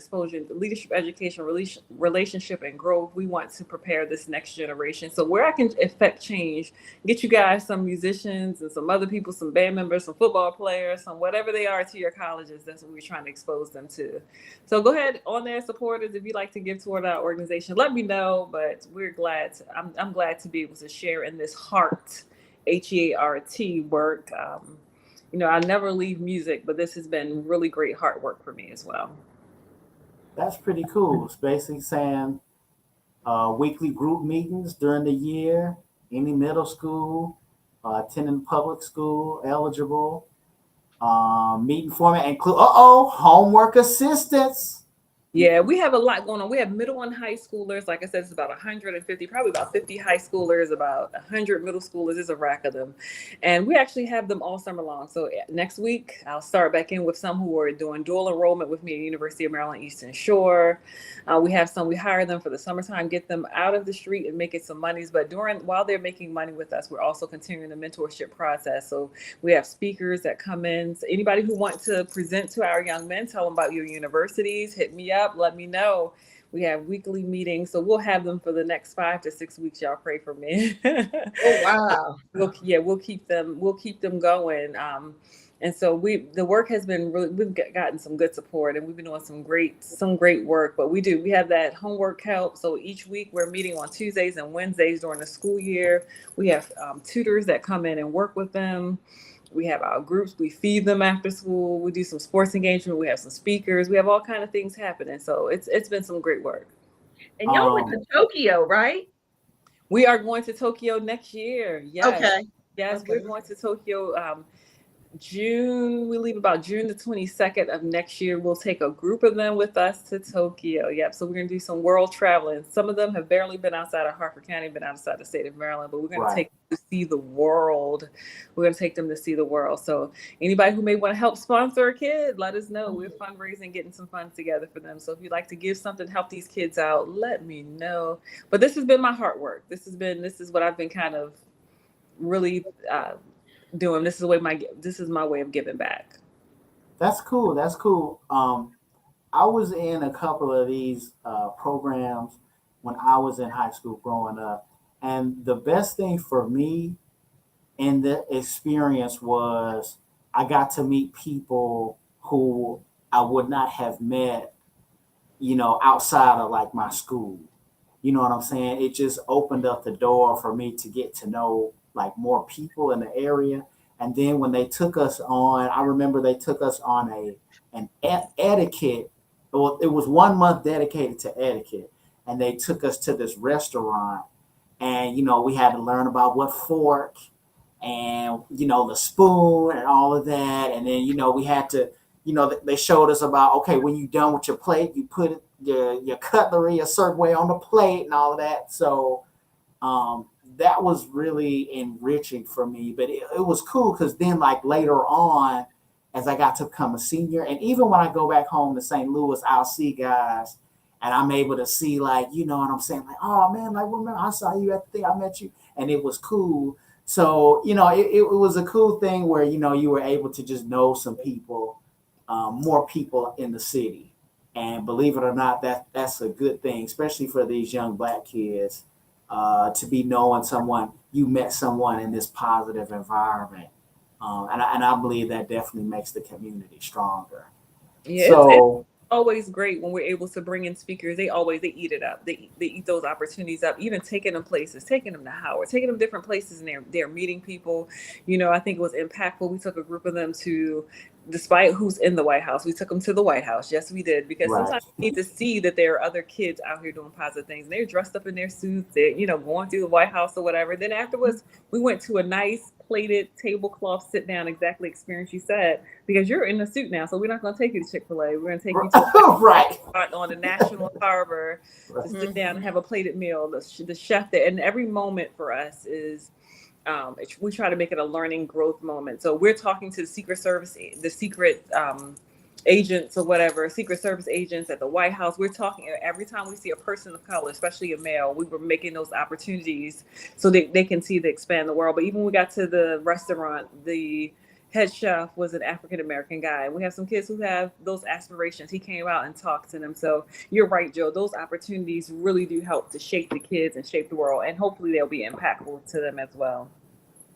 leadership, education, relationship, and growth. We want to prepare this next generation. So where I can affect change, get you guys some musicians and some other people, some band members, some football players, some whatever they are to your colleges. That's what we're trying to expose them to. So go ahead on there, supporters. If you'd like to give toward our organization, let me know. But we're glad. I'm glad to be able to share in this heart, HEART work. I never leave music, but this has been really great hard work for me as well. That's pretty cool. It's basically saying weekly group meetings during the year, any middle school, attending public school, eligible, meeting format include, homework assistance. Yeah, we have a lot going on. We have middle and high schoolers. Like I said, it's about 150, probably about 50 high schoolers, about 100 middle schoolers. There's a rack of them. And we actually have them all summer long. So next week, I'll start back in with some who are doing dual enrollment with me at University of Maryland, Eastern Shore. We have some, we hire them for the summertime, get them out of the street and making some monies. But while they're making money with us, we're also continuing the mentorship process. So we have speakers that come in. So anybody who wants to present to our young men, tell them about your universities, hit me up. Let me know. We have weekly meetings, so we'll have them for the next 5 to 6 weeks. Y'all pray for me. Oh wow! We'll keep them going. And so the work has been really. We've gotten some good support, and we've been doing some great work. But we have that homework help. So each week we're meeting on Tuesdays and Wednesdays during the school year. We have tutors that come in and work with them. We have our groups. We feed them after school. We do some sports engagement. We have some speakers. We have all kind of things happening. So it's been some great work. And y'all went to Tokyo, right? We are going to Tokyo next year. Yes. Okay. Yes, Okay. we're going to Tokyo. We leave about June the 22nd of next year. We'll take a group of them with us to Tokyo. Yep. So we're going to do some world traveling. Some of them have barely been outside of Harford County, been outside the state of Maryland, but we're going to take them to see the world. We're going to take them to see the world. So anybody who may want to help sponsor a kid, let us know. We're fundraising, getting some funds together for them. So if you'd like to give something, help these kids out, let me know. But this has been my heart work. This is what I've been kind of really, doing. This is my way of giving back. That's cool. I was in a couple of these programs when I was in high school growing up, and the best thing for me in the experience was I got to meet people who I would not have met, outside of like my school. You know what I'm saying? It just opened up the door for me to get to know like more people in the area. And then when they took us on, I remember they took us on an etiquette. Well, it was 1 month dedicated to etiquette, and they took us to this restaurant, and we had to learn about what fork and the spoon and all of that. And then we had to, they showed us about, okay, when you're done with your plate, you put your cutlery a certain way on the plate and all of that. So that was really enriching for me. But it was cool because then, like later on, as I got to become a senior, and even when I go back home to St. Louis, I'll see guys, and I'm able to see, like, you know what I'm saying, like, oh man, like, remember I saw you at the thing, I met you, and it was cool. So you know, it was a cool thing where you know you were able to just know some people, more people in the city, and believe it or not, that's a good thing, especially for these young Black kids, to be knowing someone, you met someone in this positive environment, and I believe that definitely makes the community stronger. Yeah, it's So always great when we're able to bring in speakers. They eat it up. They eat those opportunities up. Even taking them places, taking them to Howard, taking them different places, and they're meeting people. You know, I think it was impactful. We took a group of them to, despite who's in the White House, we took them to the White House. Yes, we did, because right, sometimes you need to see that there are other kids out here doing positive things. And they're dressed up in their suits. They're, you know, going through the White House or whatever. Then afterwards, we went to a nice plated tablecloth sit down, exactly experience you said, because you're in the suit now, so we're not going to take you to Chick-fil-A. We're going to take you to a right, restaurant on the National Harbor to sit down and have a plated meal. The chef there, and every moment for us is, we try to make it a learning growth moment. So we're talking to the Secret Service, the secret agents or whatever, Secret Service agents at the White House. We're talking every time we see a person of color, especially a male, we were making those opportunities so they can see the expand the world. But even when we got to the restaurant, the head chef was an African American guy. We have some kids who have those aspirations. He came out and talked to them. So you're right, Joe. Those opportunities really do help to shape the kids and shape the world, and hopefully they'll be impactful to them as well.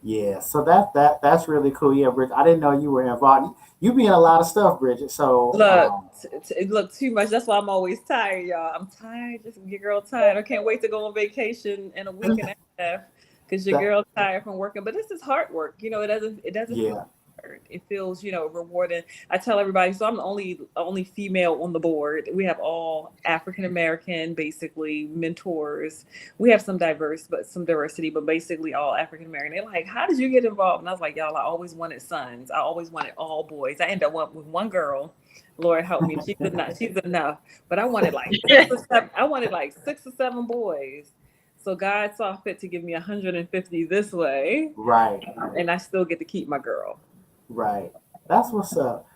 yeah. So that's really cool. Yeah, Bridget, I didn't know you were involved. You be in a lot of stuff, Bridget. So Look, it looked too much. That's why I'm always tired, y'all. I'm tired. Just your girl tired. I can't wait to go on vacation in a week and a half because your that, girl tired from working. But this is hard work. You know, it doesn't feel yeah, hard. It feels, you know, rewarding. I tell everybody, so I'm the only female on the board. We have all African American, basically mentors. We have some diversity, but basically all African American. They're like, how did you get involved? And I was like, y'all, I always wanted sons. I always wanted all boys. I ended up with one girl. Lord help me, she's enough. But I wanted like six or seven. I wanted like 6 or 7 boys. So God saw fit to give me 150 this way, right, and I still get to keep my girl. right. That's what's up.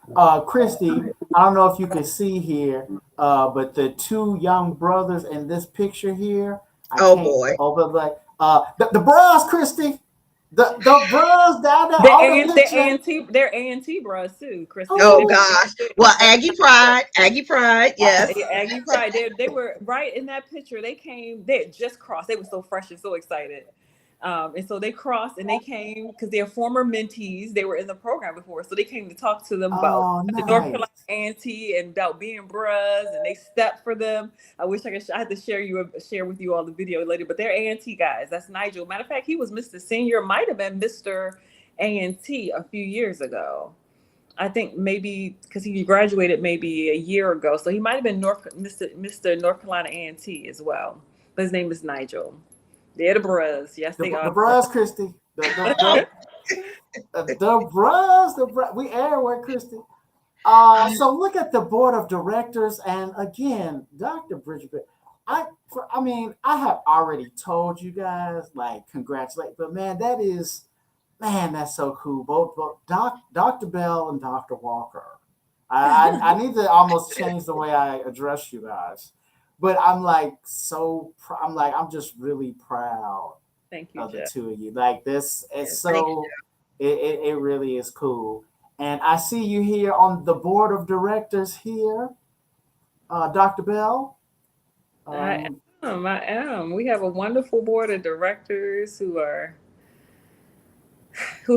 Christy, I don't know if you can see here, but the two young brothers in this picture here, I Oh can't boy. open like the bros, Christy, the bros down there They're on A the and they're A picture. and T they're A and T bros too, Christy. So Oh they're Oh, gosh. Well, Aggie Pride, yes. Aggie Pride. They were right in that picture. They came. They had just crossed. They were so fresh and so excited. And so they crossed and they came because they're former mentees. They were in the program before, so they came to talk to them about oh, the North nice. Carolina A&T and about being bros. And they stepped for them. I wish I could. I had to share with you all the video later. But they're A&T guys. That's Nigel. Matter of fact, he was Mr. Senior. Might have been Mr. A&T a few years ago. I think maybe because he graduated maybe a year ago, so he might have been Mr. North Carolina A&T as well. But his name is Nigel. They're the bros. Yes, they The are. bros, Christy. The bros. We everywhere, Christy. So look at the board of directors, and again, Dr. Bridget. I mean, I have already told you guys, like, congratulate, but man, that's so cool. Both Dr. Bell and Dr. Walker. I need to almost change the way I address you guys, but I'm like I'm just really proud Thank you, of the Jeff. two of you. Like this, it's Thank so it really is cool. And I see you here on the board of directors here, Dr. Bell. I Um, am. I am. We have a wonderful board of directors who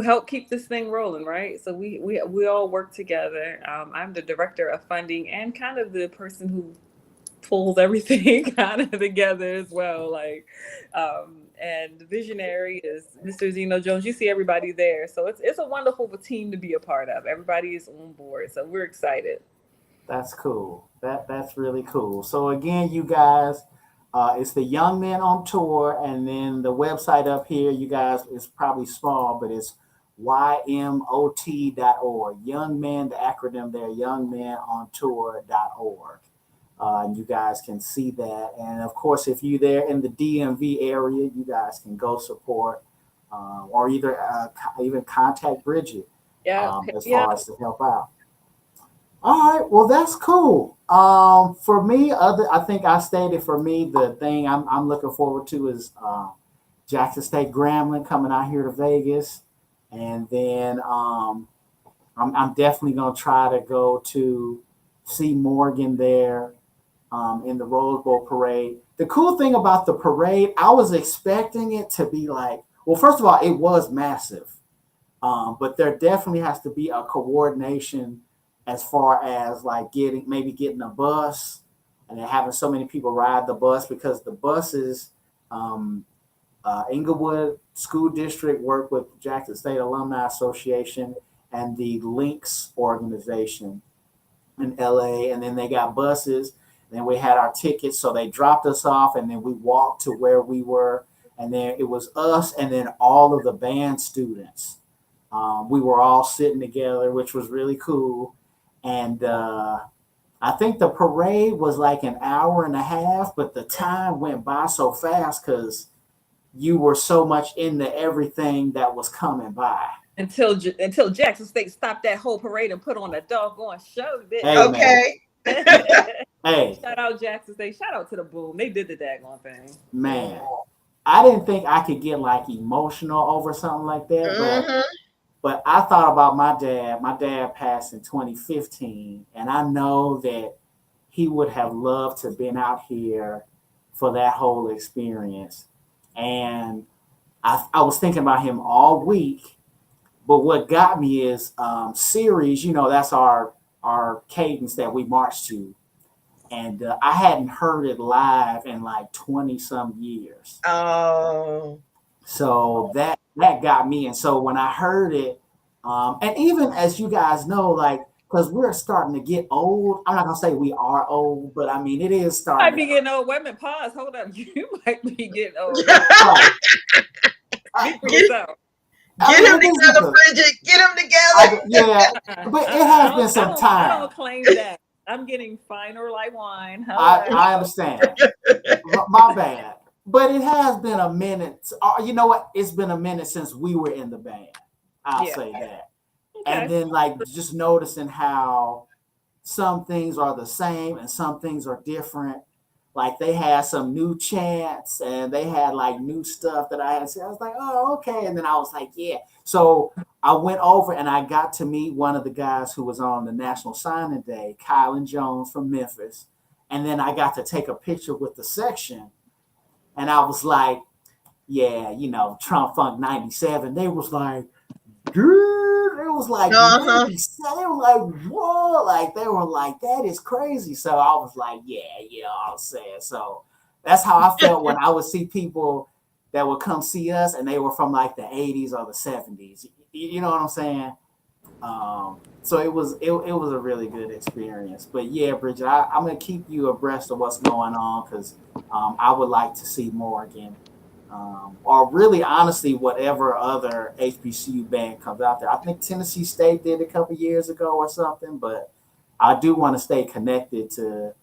help keep this thing rolling, right? So we all work together. I'm the director of funding and kind of the person who pulls everything kind of together as well. Like, and the visionary is Mr. Zeno Jones. You see everybody there, so it's a wonderful team to be a part of. Everybody is on board, so we're excited. that's cool. That's really cool. So again, you guys, it's the Young Men on Tour, and then the website up here, you guys, is probably small, but it's ymot.org. Young Men, the acronym there, youngmenontour.org. And you guys can see that. And of course, if you're there in the DMV area, you guys can go support or either even contact Bridget Yeah. as Yeah. far as to help out. All right, well that's cool. For me, I think I stated for me the thing I'm looking forward to is Jackson State Grambling coming out here to Vegas, and then I'm definitely gonna try to go to see Morgan there in the Rose Bowl parade. The cool thing about the parade, I was expecting it to be like, well, first of all, it was massive, but there definitely has to be a coordination as far as like getting a bus and then having so many people ride the bus because the buses, um, Inglewood School District work with Jackson State Alumni Association and the Links organization in LA, and then they got buses. And then we had our tickets, so they dropped us off, and then we walked to where we were, and then it was us, and then all of the band students. We were all sitting together, which was really cool, and I think the parade was like an hour and a half, but the time went by so fast because you were so much into everything that was coming by. Until Jackson State stopped that whole parade and put on a doggone show. Hey man, Okay. hey Shout out Jackson State. Shout out to the Boom. They did the daggone thing. man, I didn't think I could get like emotional over something like that, Hmm. but I thought about my dad. My dad passed in 2015, and I know that he would have loved to have been out here for that whole experience. And I was thinking about him all week. But what got me is series. You know, that's our cadence that we march to, and I hadn't heard it live in like 20 some years. Oh. So that got me. And so when I heard it, and even as you guys know, like because we're starting to get old. I'm not gonna say we are old, but I mean it is You might starting. be getting old. Wait a minute, pause. Hold up. You might be getting old. Right. Speak for Get, yourself. I get mean, him it is together, because Bridget. Get him together. yeah, but it has been I some don't. I time. don't claim that. I'm getting finer like wine. I understand. My bad. But it has been a minute. You know what? It's been a minute since we were in the band. I'll Yeah. say that. And Okay. then like just noticing how some things are the same and some things are different. Like they had some new chants and they had like new stuff that I had seen. I was like, oh, okay. And then I was like, yeah. So I went over and I got to meet one of the guys who was on the National Signing Day, Kylan Jones from Memphis. And then I got to take a picture with the section. And I was like, yeah, you know, Trump Funk 97. They was like, dude, it was like Uh-huh. 97. They were like, whoa, like they were like, that is crazy. So I was like, yeah, I was saying. So that's how I felt when I would see people that would come see us and they were from like the 80s or the 70s. You know what I'm saying? So it was a really good experience. But yeah, Bridget, I'm gonna keep you abreast of what's going on because I would like to see more again. Or really, honestly, whatever other HBCU band comes out there. I think Tennessee State did a couple years ago or something, but I do want to stay connected to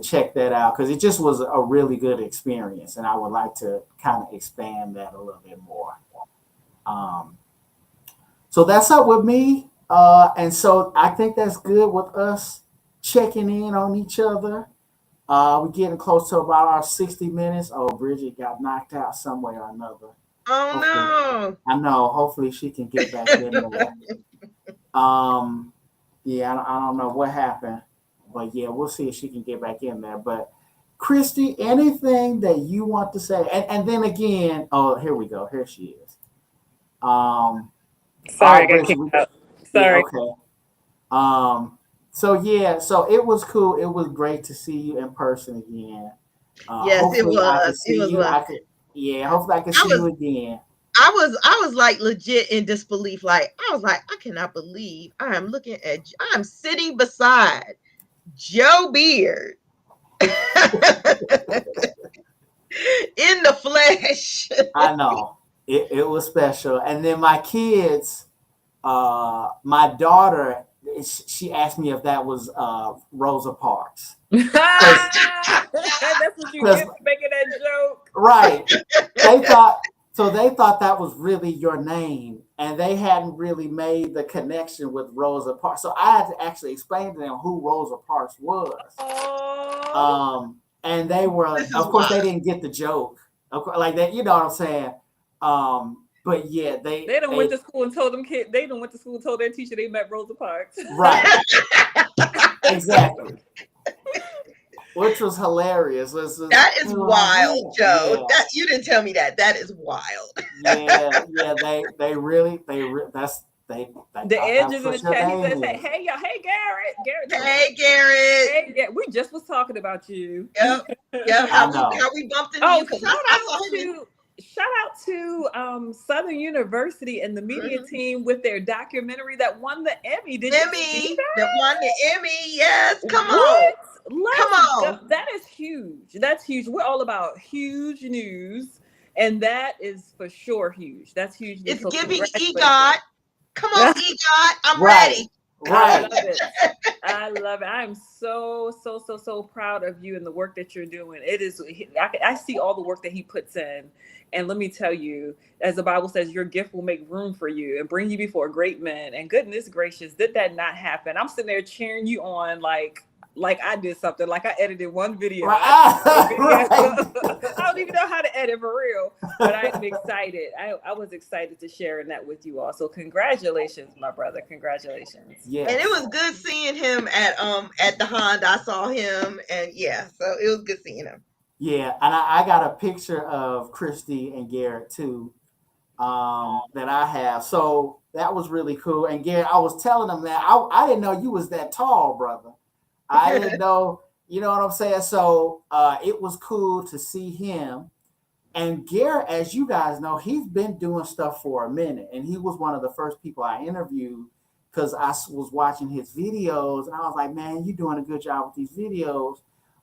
check that out because it just was a really good experience, and I would like to kind of expand that a little bit more. Um, so that's up with me, and so I think that's good with us checking in on each other. We're getting close to about our 60 minutes. Oh, Bridget got knocked out some way or another. Hopefully, Oh I know. Hopefully, she can get back in there. Um, yeah, I don't know what happened, but yeah, we'll see if she can get back in there. But Christy, anything that you want to say? And then again, oh, here we go. Here she is. All Sorry, I right, got Bridget. kicked out. Yeah, Sorry. okay. So yeah, so it was cool. It was great to see you in person again. yes, it Hopefully I can was. It see was you. love. Hopefully I can I see was you again. I was like legit in disbelief. Like I was like, I cannot believe I'm sitting beside Joe Beard in the flesh. I know. It was special. And then my kids, my daughter she asked me if that was Rosa Parks. That's what you get for making that joke. Right. They thought that was really your name, and they hadn't really made the connection with Rosa Parks. So I had to actually explain to them who Rosa Parks was. Oh. And they were, of course, they didn't get the joke. Of course, like that, you know what I'm saying? But yeah, they went to school and told them kids. They went to school and told their teacher they met Rosa Parks. Right. Exactly. Which was hilarious. That is wild, Joe. Yeah. That you didn't tell me that. That is wild. Yeah. They really that's the edges in the chat. He says, "Hey y'all, hey Garrett, hey Garrett, hey Garrett. We just was talking about you." Yep. How we bumped into you? Shout out to Southern University and the media team with their documentary that won the Emmy. That won the Emmy. Yes, come on. That is huge. That's huge. We're all about huge news, and that is for sure huge. That's huge. It's giving EGOT. Come on, EGOT. I'm ready. Right. I love it. I am so proud of you and the work that you're doing. It is. I see all the work that he puts in. And let me tell you, as the Bible says, your gift will make room for you and bring you before great men. And goodness gracious, did that not happen? I'm sitting there cheering you on like I did something, like I edited one video. I don't even know how to edit for real, but I'm excited. I was excited to share that with you all. So congratulations, my brother. Congratulations. Yeah. And it was good seeing him at the Honda. I saw him, and so it was good seeing him. Yeah, and I got a picture of Christy and Garrett too, that I have. So that was really cool. And Garrett, I was telling them that I didn't know you was that tall, brother. I didn't know, you know what I'm saying? So it was cool to see him. And Garrett, as you guys know, he's been doing stuff for a minute. And he was one of the first people I interviewed because I was watching his videos. And I was like, man, you're doing a good job with these videos.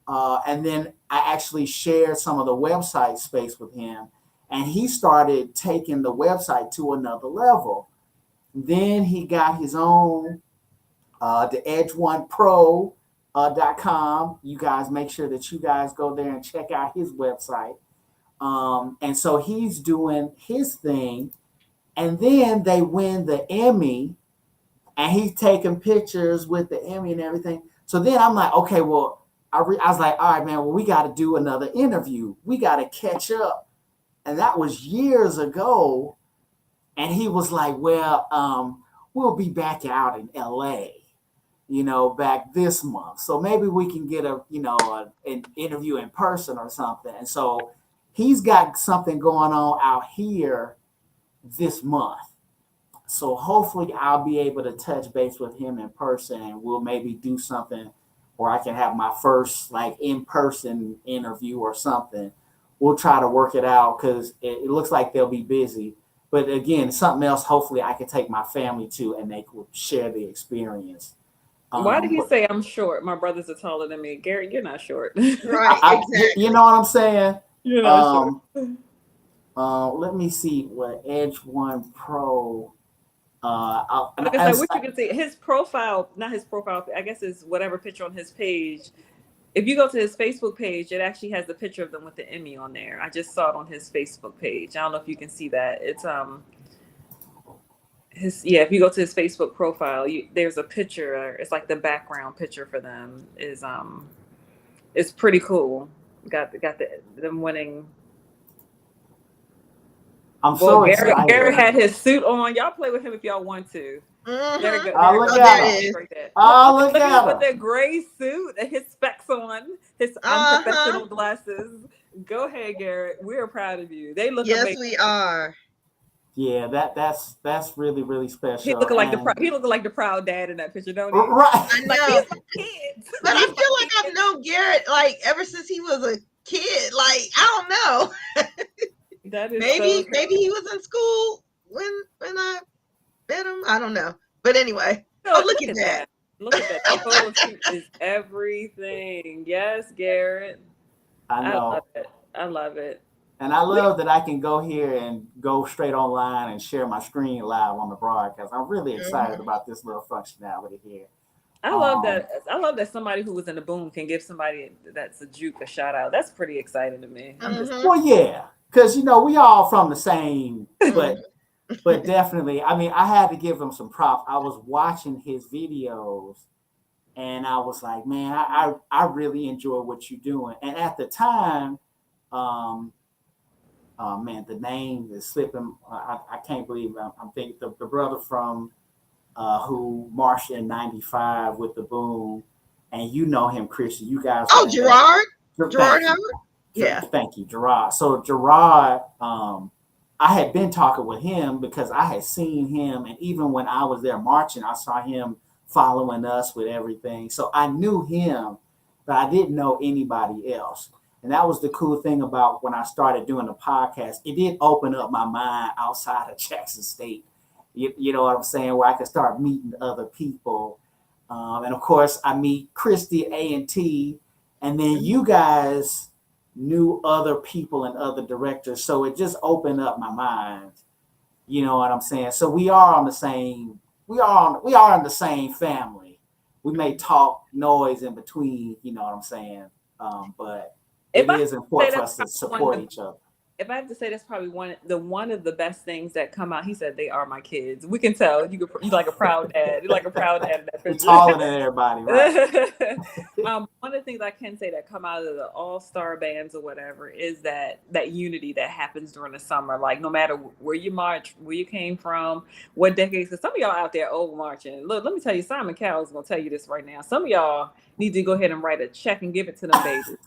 And then I actually shared some of the website space with him. And he started taking the website to another level. Then he got his own, the edge1pro.com. You guys make sure that you guys go there and check out his website. And so he's doing his thing. And then they win the Emmy. And he's taking pictures with the Emmy and everything. So then I'm like, okay, well, I was like, all right, man, well, we got to do another interview. We got to catch up. And that was years ago. And he was like, well, we'll be back out in LA, back this month. So maybe we can get an interview in person or something. And so he's got something going on out here this month. So hopefully I'll be able to touch base with him in person, and we'll maybe do something or I can have my first in-person interview or something. We'll try to work it out because it looks like they'll be busy. But again, something else, hopefully I can take my family to and they will share the experience. Why did he say I'm short? My brothers are taller than me. Garrett, you're not short. Right, exactly. You know what I'm saying? You're not short. Let me see what Edge One Pro. What you can see, his profile, not his profile, I guess is whatever picture on his page. If you go to his Facebook page, it actually has the picture of them with the Emmy on there. I just saw it on his Facebook page. I don't know if you can see that. It's if you go to his Facebook profile, there's a picture. It's like the background picture for them is it's pretty cool. Got them winning. I'm so excited. Garrett had his suit on. Y'all play with him if y'all want to. Mm-hmm. There you go. Look at him. Look at him. With their gray suit and his specs on, his unprofessional glasses. Go ahead, Garrett. We're proud of you. They look amazing. Yes, we are. Yeah, that's really, really special. He looking like the proud dad in that picture, don't he? Right. I know. But I feel like I've known Garrett ever since he was a kid. I don't know. That is maybe he was in school when I met him. I don't know. But anyway, look at that. Look at that. The photo shoot is everything. Yes, Garrett. I know. I love it. And I love that I can go here and go straight online and share my screen live on the broadcast. I'm really excited about this little functionality here. I love that. I love that somebody who was in the boom can give somebody that's a juke a shout out. That's pretty exciting to me. Well, yeah, because we all from the same, but definitely, I mean, I had to give him some props. I was watching his videos, and I was like, man, I really enjoy what you're doing. And at the time, man, the name is slipping. I can't believe I'm thinking the brother from who marched in '95 with the boom, and you know him, Christian. You guys. Oh, Gerard Howard. Yeah. Thank you, Gerard. So Gerard, I had been talking with him because I had seen him, and even when I was there marching, I saw him following us with everything. So I knew him, but I didn't know anybody else. And that was the cool thing about when I started doing the podcast. It did open up my mind outside of Jackson State. You know what I'm saying? Where I could start meeting other people. And of course, I meet Christy A&T, and then you guys knew other people and other directors. So it just opened up my mind. You know what I'm saying? So we are in the same family. We may talk noise in between, you know what I'm saying? But it is important for us to support each other. If I have to say, that's probably one of the best things that come out. He said, "They are my kids." We can tell you're like a proud dad. You're like a proud dad in that picture. Taller than everybody, right? One of the things I can say that come out of the all-star bands or whatever is that unity that happens during the summer. Like no matter where you march, where you came from, what decades. Because some of y'all out there old marching. Look, let me tell you, Simon Cowell is gonna tell you this right now. Some of y'all need to go ahead and write a check and give it to them babies.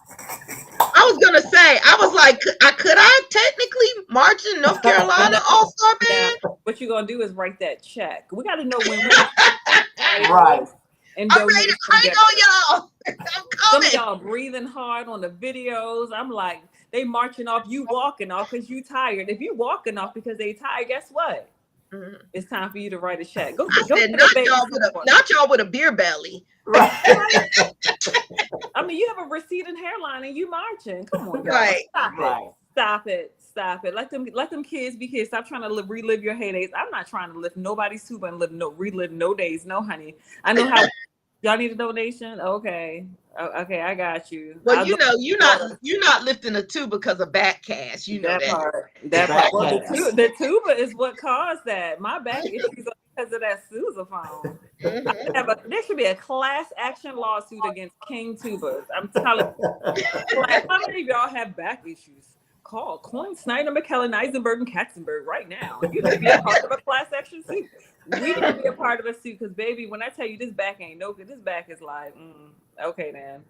I was gonna say, I was like, could I technically march in North Carolina All-Star Band? Now, what you're gonna do is write that check. We got to know when. Right. And I'm ready to crank on y'all. I'm coming. Some of y'all breathing hard on the videos. I'm like, they marching off, you walking off because you tired. If you walking off because they tired, guess what? Mm-hmm. It's time for you to write a check. Go said, not y'all with a beer belly. Right. I mean, you have a receding hairline and you marching. Come on, y'all. Right. Stop it. Let them kids be kids. Stop trying to relive your heydays. I'm not trying to lift nobody's tuba and relive no days. No, honey. I know how. Y'all need a donation? Okay, I got you. Well, you're not lifting a tuba because of back cast. You know that part. Well, the tuba is what caused that. My back issues are because of that sousaphone. There should be a class action lawsuit against King Tubas. I'm telling you. How many of y'all have back issues? Call Coin, Snyder, McKellen, Eisenberg, and Katzenberg right now. You need to be a part of a class action suit. We need to be a part of a suit because, baby, when I tell you this back ain't no good, this back is like, okay, then.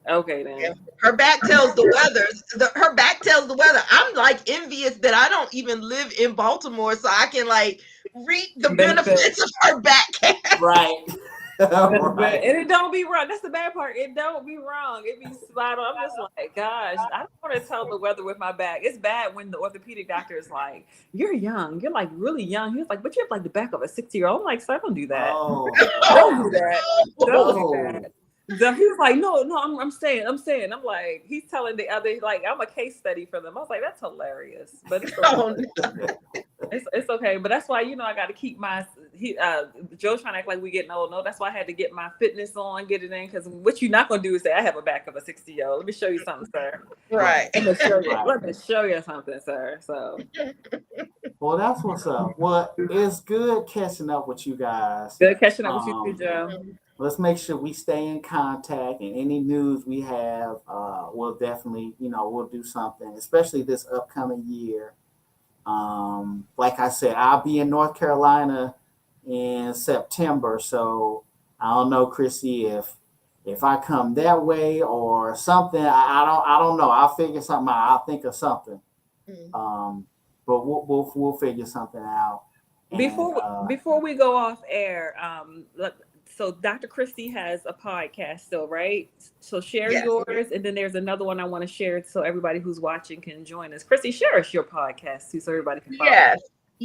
Yeah. Her back tells the weather. Her back tells the weather. I'm like envious that I don't even live in Baltimore, so I can like reap the benefits of her back cast. Right. Right. And it don't be wrong. That's the bad part. It don't be wrong. It be spot on. I'm just like, gosh, I don't want to tell the weather with my back. It's bad when the orthopedic doctor is like, you're young. You're like really young. He's like, but you have like the back of a 60-year-old. I'm like, so I don't do that. Oh. Don't do that. Don't do that. So he was like, no, I'm saying. I'm like, he's telling the other, like, I'm a case study for them. I was like, that's hilarious. But it's okay. It's okay. But that's why, I got to keep my, Joe's trying to act like we getting old. No, that's why I had to get my fitness on, get it in. Because what you're not going to do is say, I have a back of a 60-year-old. Let me show you something, sir. Right. Let me show you something, sir. So. Well, that's what's up. Well, it's good catching up with you guys. Good catching up with you too, Joe. Let's make sure we stay in contact, and any news we have, we'll definitely, we'll do something, especially this upcoming year. Like I said, I'll be in North Carolina in September, so I don't know, Chrissy, if I come that way or something. I don't know. I'll figure something out. I'll think of something. But we'll figure something out. And, before we go off air, so Dr. Christie has a podcast still, right? So share yours, and then there's another one I want to share so everybody who's watching can join us. Christie, share us your podcast too, so everybody can follow.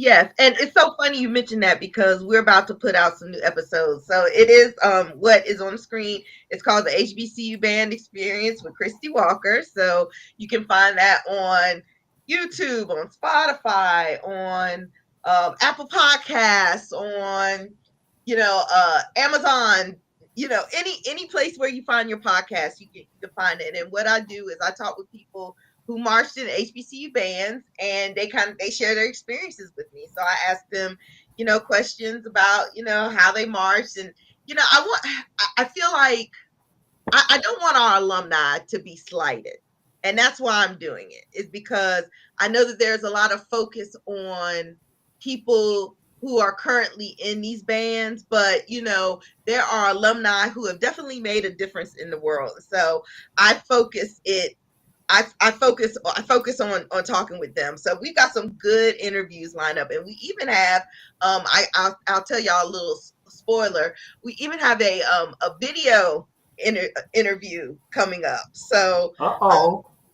Yes, and it's so funny you mentioned that because we're about to put out some new episodes. So it is what is on the screen. It's called the HBCU Band Experience with Christy Walker. So you can find that on YouTube, on Spotify, on Apple Podcasts, on Amazon. Any place where you find your podcast, you can find it. And what I do is I talk with people who marched in HBCU bands, and they share their experiences with me. So I ask them, questions about, how they marched. And, I feel like I don't want our alumni to be slighted. And that's why I'm doing it, is because I know that there's a lot of focus on people who are currently in these bands, but there are alumni who have definitely made a difference in the world. So I focus it I focus on talking with them. So we've got some good interviews lined up, and we even have I'll tell y'all a little spoiler. We even have a video interview coming up. So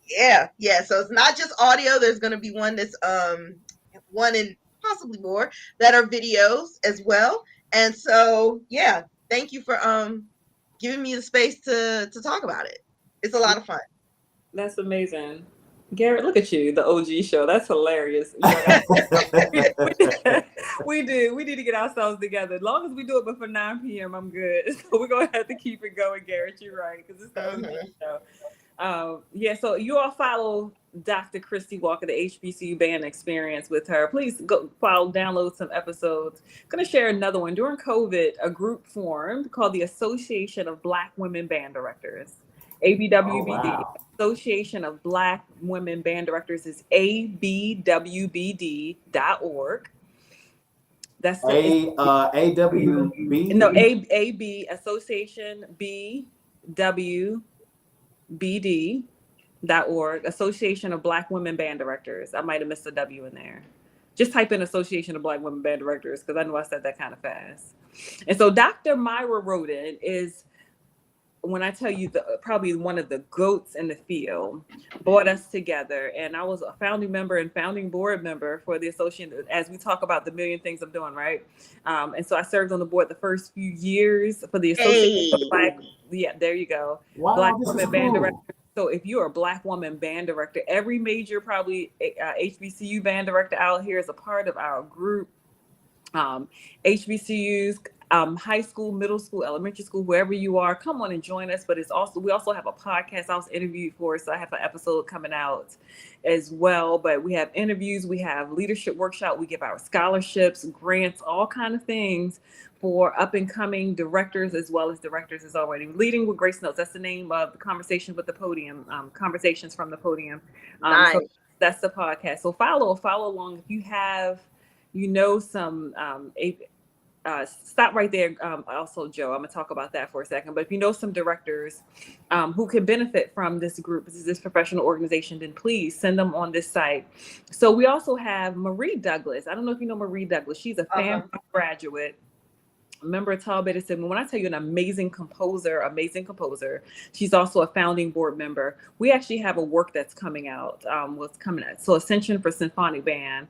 yeah. So it's not just audio. There's going to be one that's one and possibly more that are videos as well. And so yeah, thank you for giving me the space to talk about it. It's a lot of fun. That's amazing. Garrett, look at you, the OG show. That's hilarious. We do. We need to get ourselves together. As long as we do it before 9 p.m., I'm good. So we're going to have to keep it going, Garrett. You're right, because it's the OG show. So you all follow Dr. Christy Walker, the HBCU Band Experience with her. Please go download some episodes. I'm going to share another one. During COVID, a group formed called the Association of Black Women Band Directors. ABWBD, Association of Black Women Band Directors, is abwbd.org. That's the AWB. No, AB Association BWBD.org, Association of Black Women Band Directors. I might have missed a W in there. Just type in Association of Black Women Band Directors, because I know I said that kind of fast. And so Dr. Myra Roden is, when I tell you, probably one of the GOATs in the field, brought us together. And I was a founding member and founding board member for the association, as we talk about the million things I'm doing, right? And so I served on the board the first few years for the Association of Black, there you go, Black Women Band Director. So if you're a Black woman band director, every major probably HBCU band director out here is a part of our group. HBCUs, high school, middle school, elementary school, wherever you are, come on and join us. But we also have a podcast I was interviewed for, so I have an episode coming out as well. But we have interviews, we have leadership workshop, we give out scholarships, grants, all kind of things for up and coming directors, as well as directors as already leading with Grace Notes. That's the name of the Conversation with the Podium, Conversations from the Podium. Nice. So that's the podcast. So follow along if you have, some stop right there. Also, Joe, I'm gonna talk about that for a second. But if you know some directors who can benefit from this group, this professional organization, then please send them on this site. So we also have Marie Douglas. I don't know if you know Marie Douglas. She's a FAMU graduate. Member of Tall Beta Sigma. When I tell you an amazing composer, she's also a founding board member. We actually have a work that's coming out. So Ascension for Symphonic Band.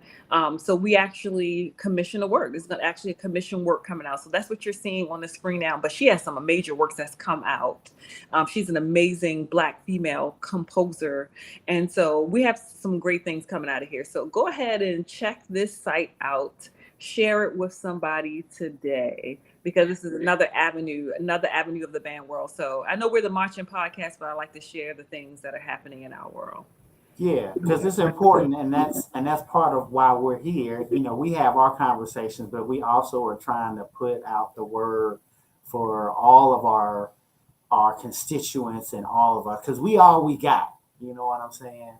So we actually commission a work. There's actually a commission work coming out. So that's what you're seeing on the screen now. But she has some major works that's come out. She's an amazing Black female composer. And so we have some great things coming out of here. So go ahead and check this site out. Share it with somebody today, because this is another avenue of the band world. So I know we're the Marching Podcast, but I like to share the things that are happening in our world. Yeah, because it's important, and that's part of why we're here. We have our conversations, but we also are trying to put out the word for all of our constituents and all of us, because we got. You know what I'm saying?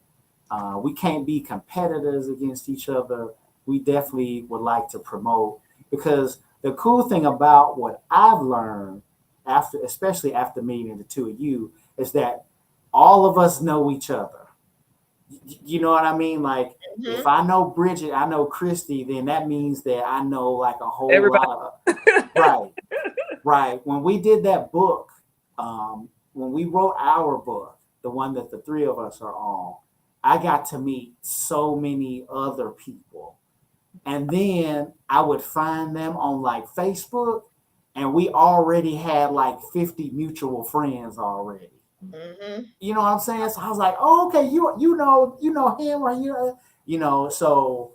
We can't be competitors against each other. We definitely would like to promote, because the cool thing about what I've learned especially after meeting the two of you, is that all of us know each other. You know what I mean? Like, if I know Bridget, I know Christy, then that means that I know like a whole lot of right. When we did that book, when we wrote our book, the one that the three of us are on, I got to meet so many other people And then I would find them on like Facebook, and we already had like 50 mutual friends already. Mm-hmm. You know what I'm saying? So I was like, oh, okay, you know him right here, so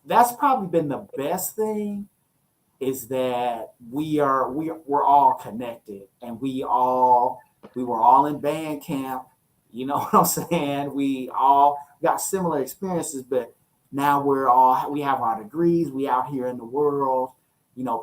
that's probably been the best thing is that we're all connected, and we were all in band camp. You know what I'm saying? We all got similar experiences, but now we have our degrees. We out here in the world,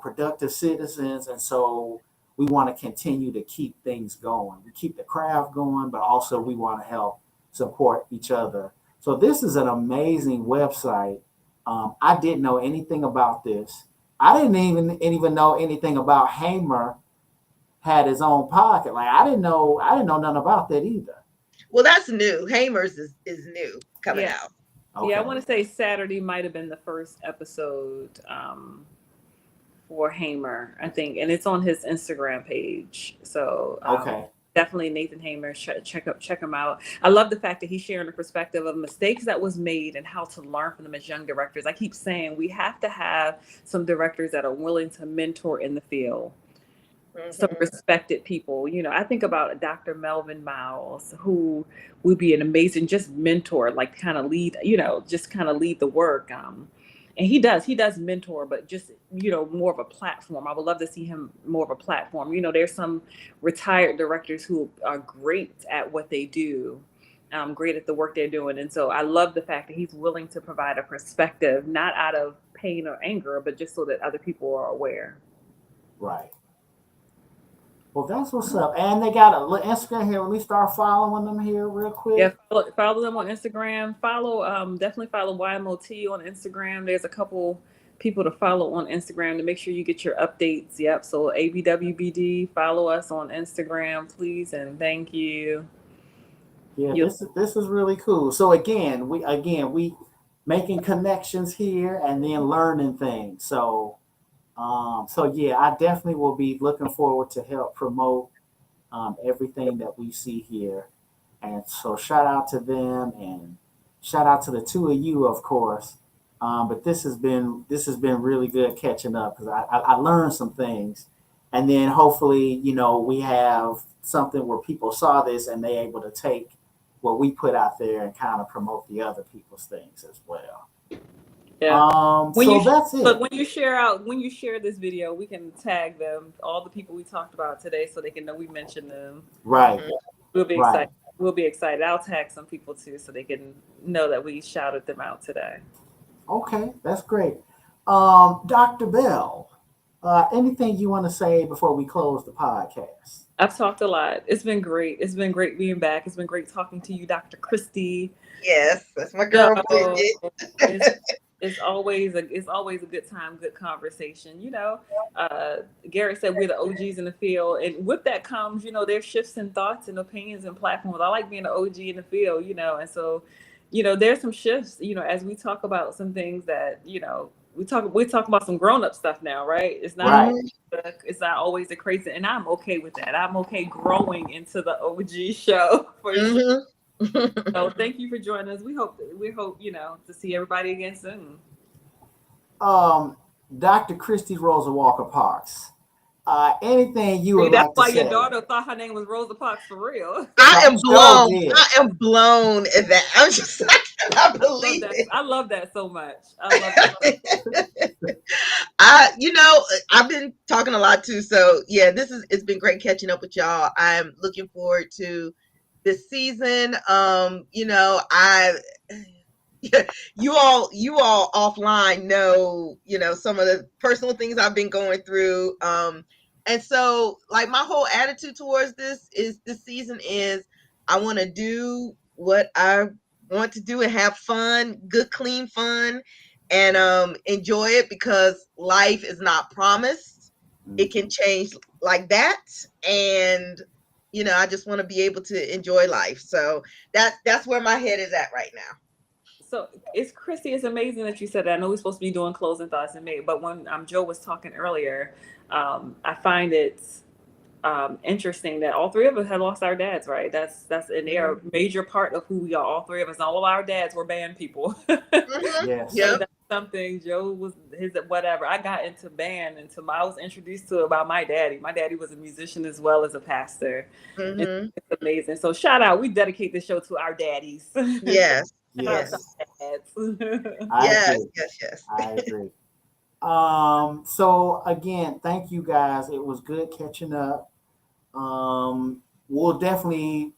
productive citizens, and so we want to continue to keep things going. We keep the craft going, but also we want to help support each other. So this is an amazing website. I didn't know anything about this. I didn't even know anything about Hamer had his own pocket. Like I didn't know nothing about that either. Well, that's new. Hamer's is new coming Yeah. out. Yeah, I Okay. want to say Saturday might have been the first episode for Hamer, I think, and it's on his Instagram page. So Okay. definitely Nathan Hamer, check him out. I love the fact that he's sharing the perspective of mistakes that was made and how to learn from them as young directors. I keep saying we have to have some directors that are willing to mentor in the field. Some Mm-hmm. respected people. I think about Dr. Melvin Miles, who would be an amazing just mentor, like kind of lead, just kind of lead the work. And he does mentor, but just, more of a platform. I would love to see him more of a platform. There's some retired directors who are great at what they do, great at the work they're doing. And so I love the fact that he's willing to provide a perspective, not out of pain or anger, but just so that other people are aware. Right. Well, that's what's up. And they got a Instagram here. Let me start following them here real Yeah, quick. follow them on Instagram. Definitely follow YMOT on Instagram. There's a couple people to follow on Instagram to make sure you get your updates. Yep. So ABWBD, follow us on Instagram, please, and thank you. Yeah, You'll, this is really cool. So again we making connections here and then learning things. So yeah, I definitely will be looking forward to help promote everything that we see here. And so shout out to them and shout out to the two of you, of course. But this has been really good catching up because I learned some things, and then hopefully we have something where people saw this and they able to take what we put out there and kind of promote the other people's things as well. yeah. When So you that's look, it. when you share this video, we can tag them, all the people we talked about today, so they can know we mentioned them. Right, We'll be right. excited. We'll be excited. I'll tag some people too, so they can know that we shouted them out today. Okay, that's great. Dr. Bell, anything you want to say before we close the podcast? I've talked a lot. It's been great. It's been great being back. It's been great talking to you, Dr. Christy. Yes, that's my Yo, girl, Bridget. it's it's always a good time, good conversation. Garrett said we're the OGs in the field, and with that comes, there's shifts in thoughts and opinions and platforms. I like being an OG in the field, and so, there's some shifts, as we talk about some things that, we talk about some grown up stuff now, right? It's not Right. always always the crazy, and I'm okay with that. I'm okay growing into the OG show for sure. Mm-hmm. So thank you for joining us. We hope to see everybody again soon. Um, Dr. Christy Rosa Walker Parks. Anything you See, would that's like to why your say? daughter thought her name was Rosa Parks for real. I am Sure blown. did. I am blown at that. I'm just like, I cannot believe it. I love that so much. I love that. I've been talking a lot too. So yeah, it's been great catching up with y'all. I'm looking forward to this season. I you all offline know, some of the personal things I've been going through. And so like my whole attitude towards this season is I want to do what I want to do and have fun, good, clean fun, and enjoy it because life is not promised. It can change like that. And I just want to be able to enjoy life. So that's where my head is at right now. So it's Christy. It's amazing that you said that. I know we're supposed to be doing closing thoughts in May, but when Joe was talking earlier, I find it interesting that all three of us had lost our dads. Right? And they are a major part of who we are. All three of us. All of our dads were band people. Mm-hmm. Yes. So Yep. something. Joe was his whatever. I got into band I was introduced to it by my daddy. My daddy was a musician as well as a pastor. And Mm-hmm. it's amazing. So shout out. We dedicate this show to our daddies. Yes. Shout out Yes, to our dads. I Yes. agree. Yes. Yes. I agree. So again, thank you guys. It was good catching up. We'll definitely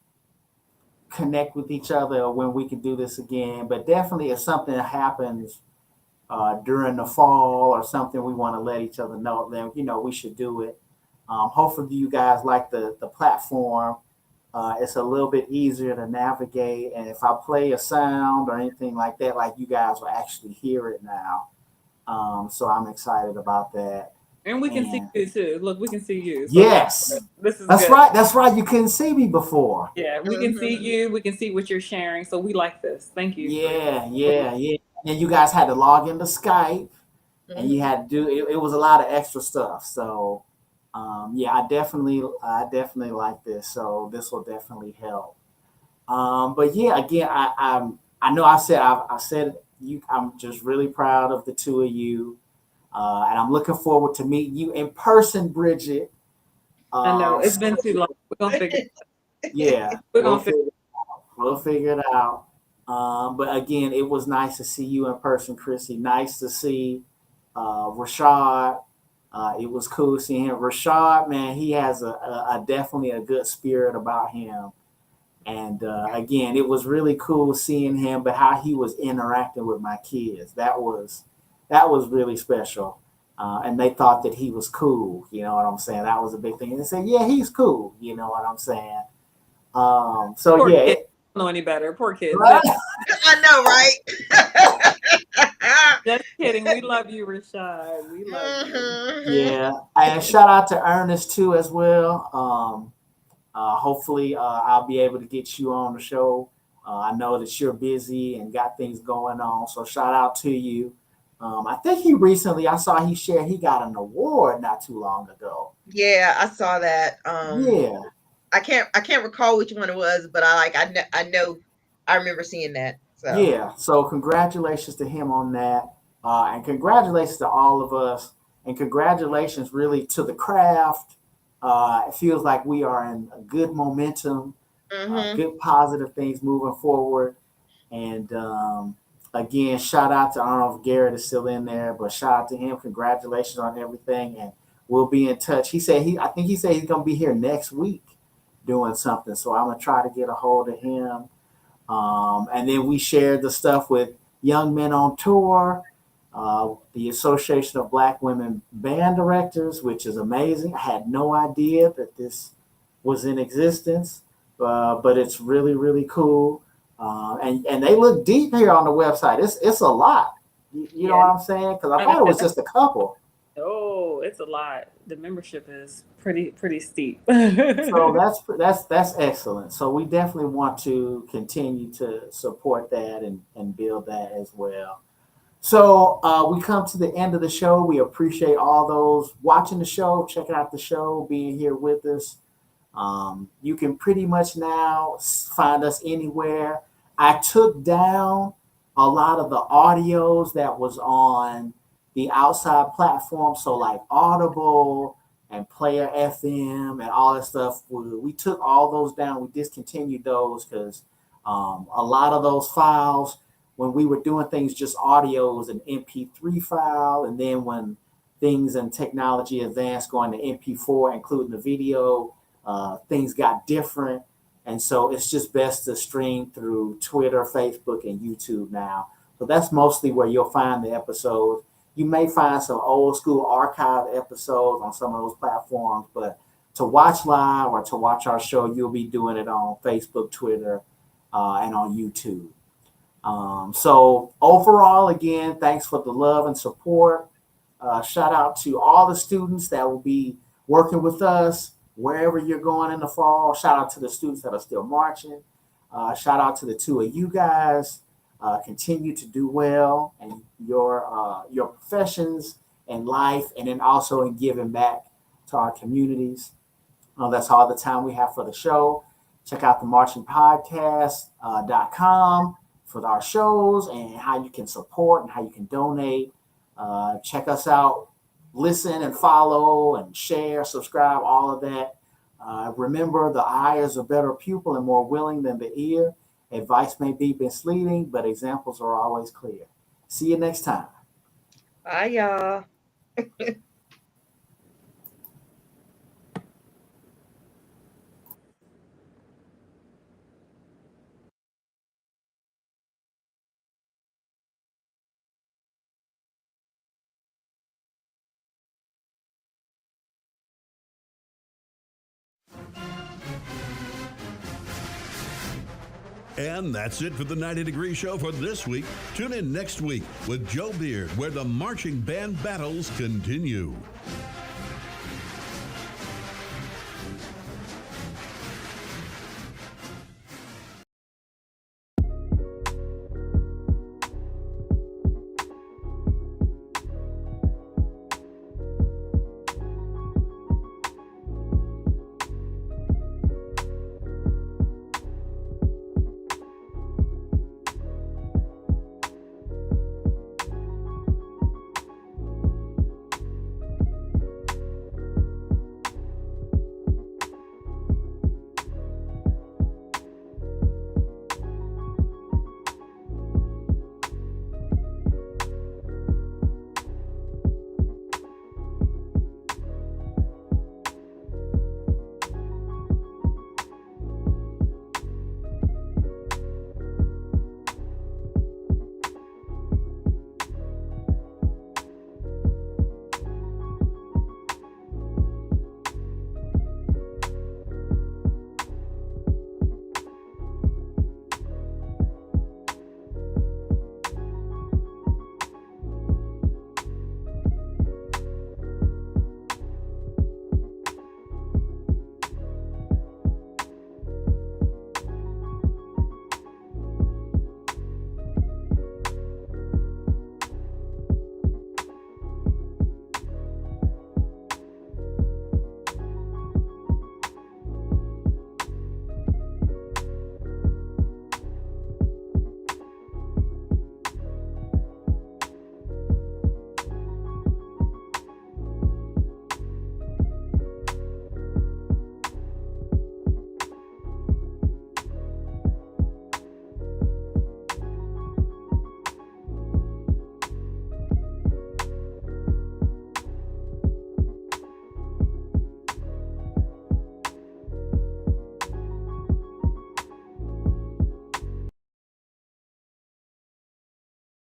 connect with each other when we can do this again. But definitely, if something happens during the fall or something, we want to let each other know. Then we should do it. Hopefully, you guys like the platform. It's a little bit easier to navigate, and if I play a sound or anything like that, like you guys will actually hear it now. So I'm excited about that. And we can see And you too. Look, we can see you. So yes, this is that's good. right. That's right. You couldn't see me before. Yeah, we can see you. We can see what you're sharing. So we like this. Thank you. Yeah. And you guys had to log into Skype, and you Mm-hmm. had to do it. It was a lot of extra stuff. So, yeah, I definitely like this. So this will definitely help. But yeah, again, I know I said you. I'm just really proud of the two of you, and I'm looking forward to meeting you in person, Bridget. I know it's So been too long. We're gonna figure. yeah, We're gonna figure. we'll figure it out. But again, it was nice to see you in person, Chrissy. Nice to see Rashad. It was cool seeing him. Rashad, man, he has a definitely a good spirit about him. And again, it was really cool seeing him, but how he was interacting with my kids. That was really special. And they thought that he was cool. You know what I'm saying? That was a big thing. And they said, yeah, he's cool. You know what I'm saying? So Poor yeah, kids don't know any better. Poor kids. right? I know, right? Just kidding. We love you, Rashad. We love you. Mm-hmm. Yeah, and shout out to Ernest too as well. Hopefully, I'll be able to get you on the show. I know that you're busy and got things going on, so shout out to you. I think I saw he shared he got an award not too long ago. Yeah, I saw that. Yeah, I can't recall which one it was, but I know I remember seeing that. So yeah. So congratulations to him on that, and congratulations to all of us, and congratulations really to the craft. It feels like we are in a good momentum, hmm good positive things moving forward. And again, shout out to I don't know if Garrett is still in there, but shout out to him. Congratulations on everything, and we'll be in touch. I think he said he's gonna be here next week doing something. So I'm gonna try to get a hold of him. And then we shared the stuff with Young Men on Tour, the Association of Black Women Band Directors, which is amazing. I had no idea that this was in existence, but it's really, really cool. And they look deep here on the website. It's a lot. You know Yeah. what I'm saying? Because I thought it was just a couple. Oh, it's a lot. The membership is pretty steep. So that's excellent. So we definitely want to continue to support that and build that as well. So we come to the end of the show. We appreciate all those watching the show, checking out the show, being here with us. You can pretty much now find us anywhere. I took down a lot of the audios that was on the outside platform, so like Audible and Player FM and all that stuff. We took all those down. We discontinued those because a lot of those files, when we were doing things just audio, was an MP3 file, and then when things and technology advanced, going to MP4, including the video, things got different. And so it's just best to stream through Twitter, Facebook, and YouTube now. So that's mostly where you'll find the episodes. You may find some old school archived episodes on some of those platforms, but to watch live or to watch our show, you'll be doing it on Facebook, Twitter, and on YouTube. So overall, again, thanks for the love and support. Shout out to all the students that will be working with us wherever you're going in the fall. Shout out to the students that are still marching. Shout out to the two of you guys. Continue to do well in your professions and life, and then also in giving back to our communities. That's all the time we have for the show. Check out the marchingpodcast.com for our shows and how you can support and how you can donate. Check us out, listen and follow and share, subscribe, all of that. Remember, the eye is a better pupil and more willing than the ear. Advice may be misleading, but examples are always clear. See you next time. Bye, y'all. And that's it for the 90 Degree Show for this week. Tune in next week with Joe Beard, where the marching band battles continue.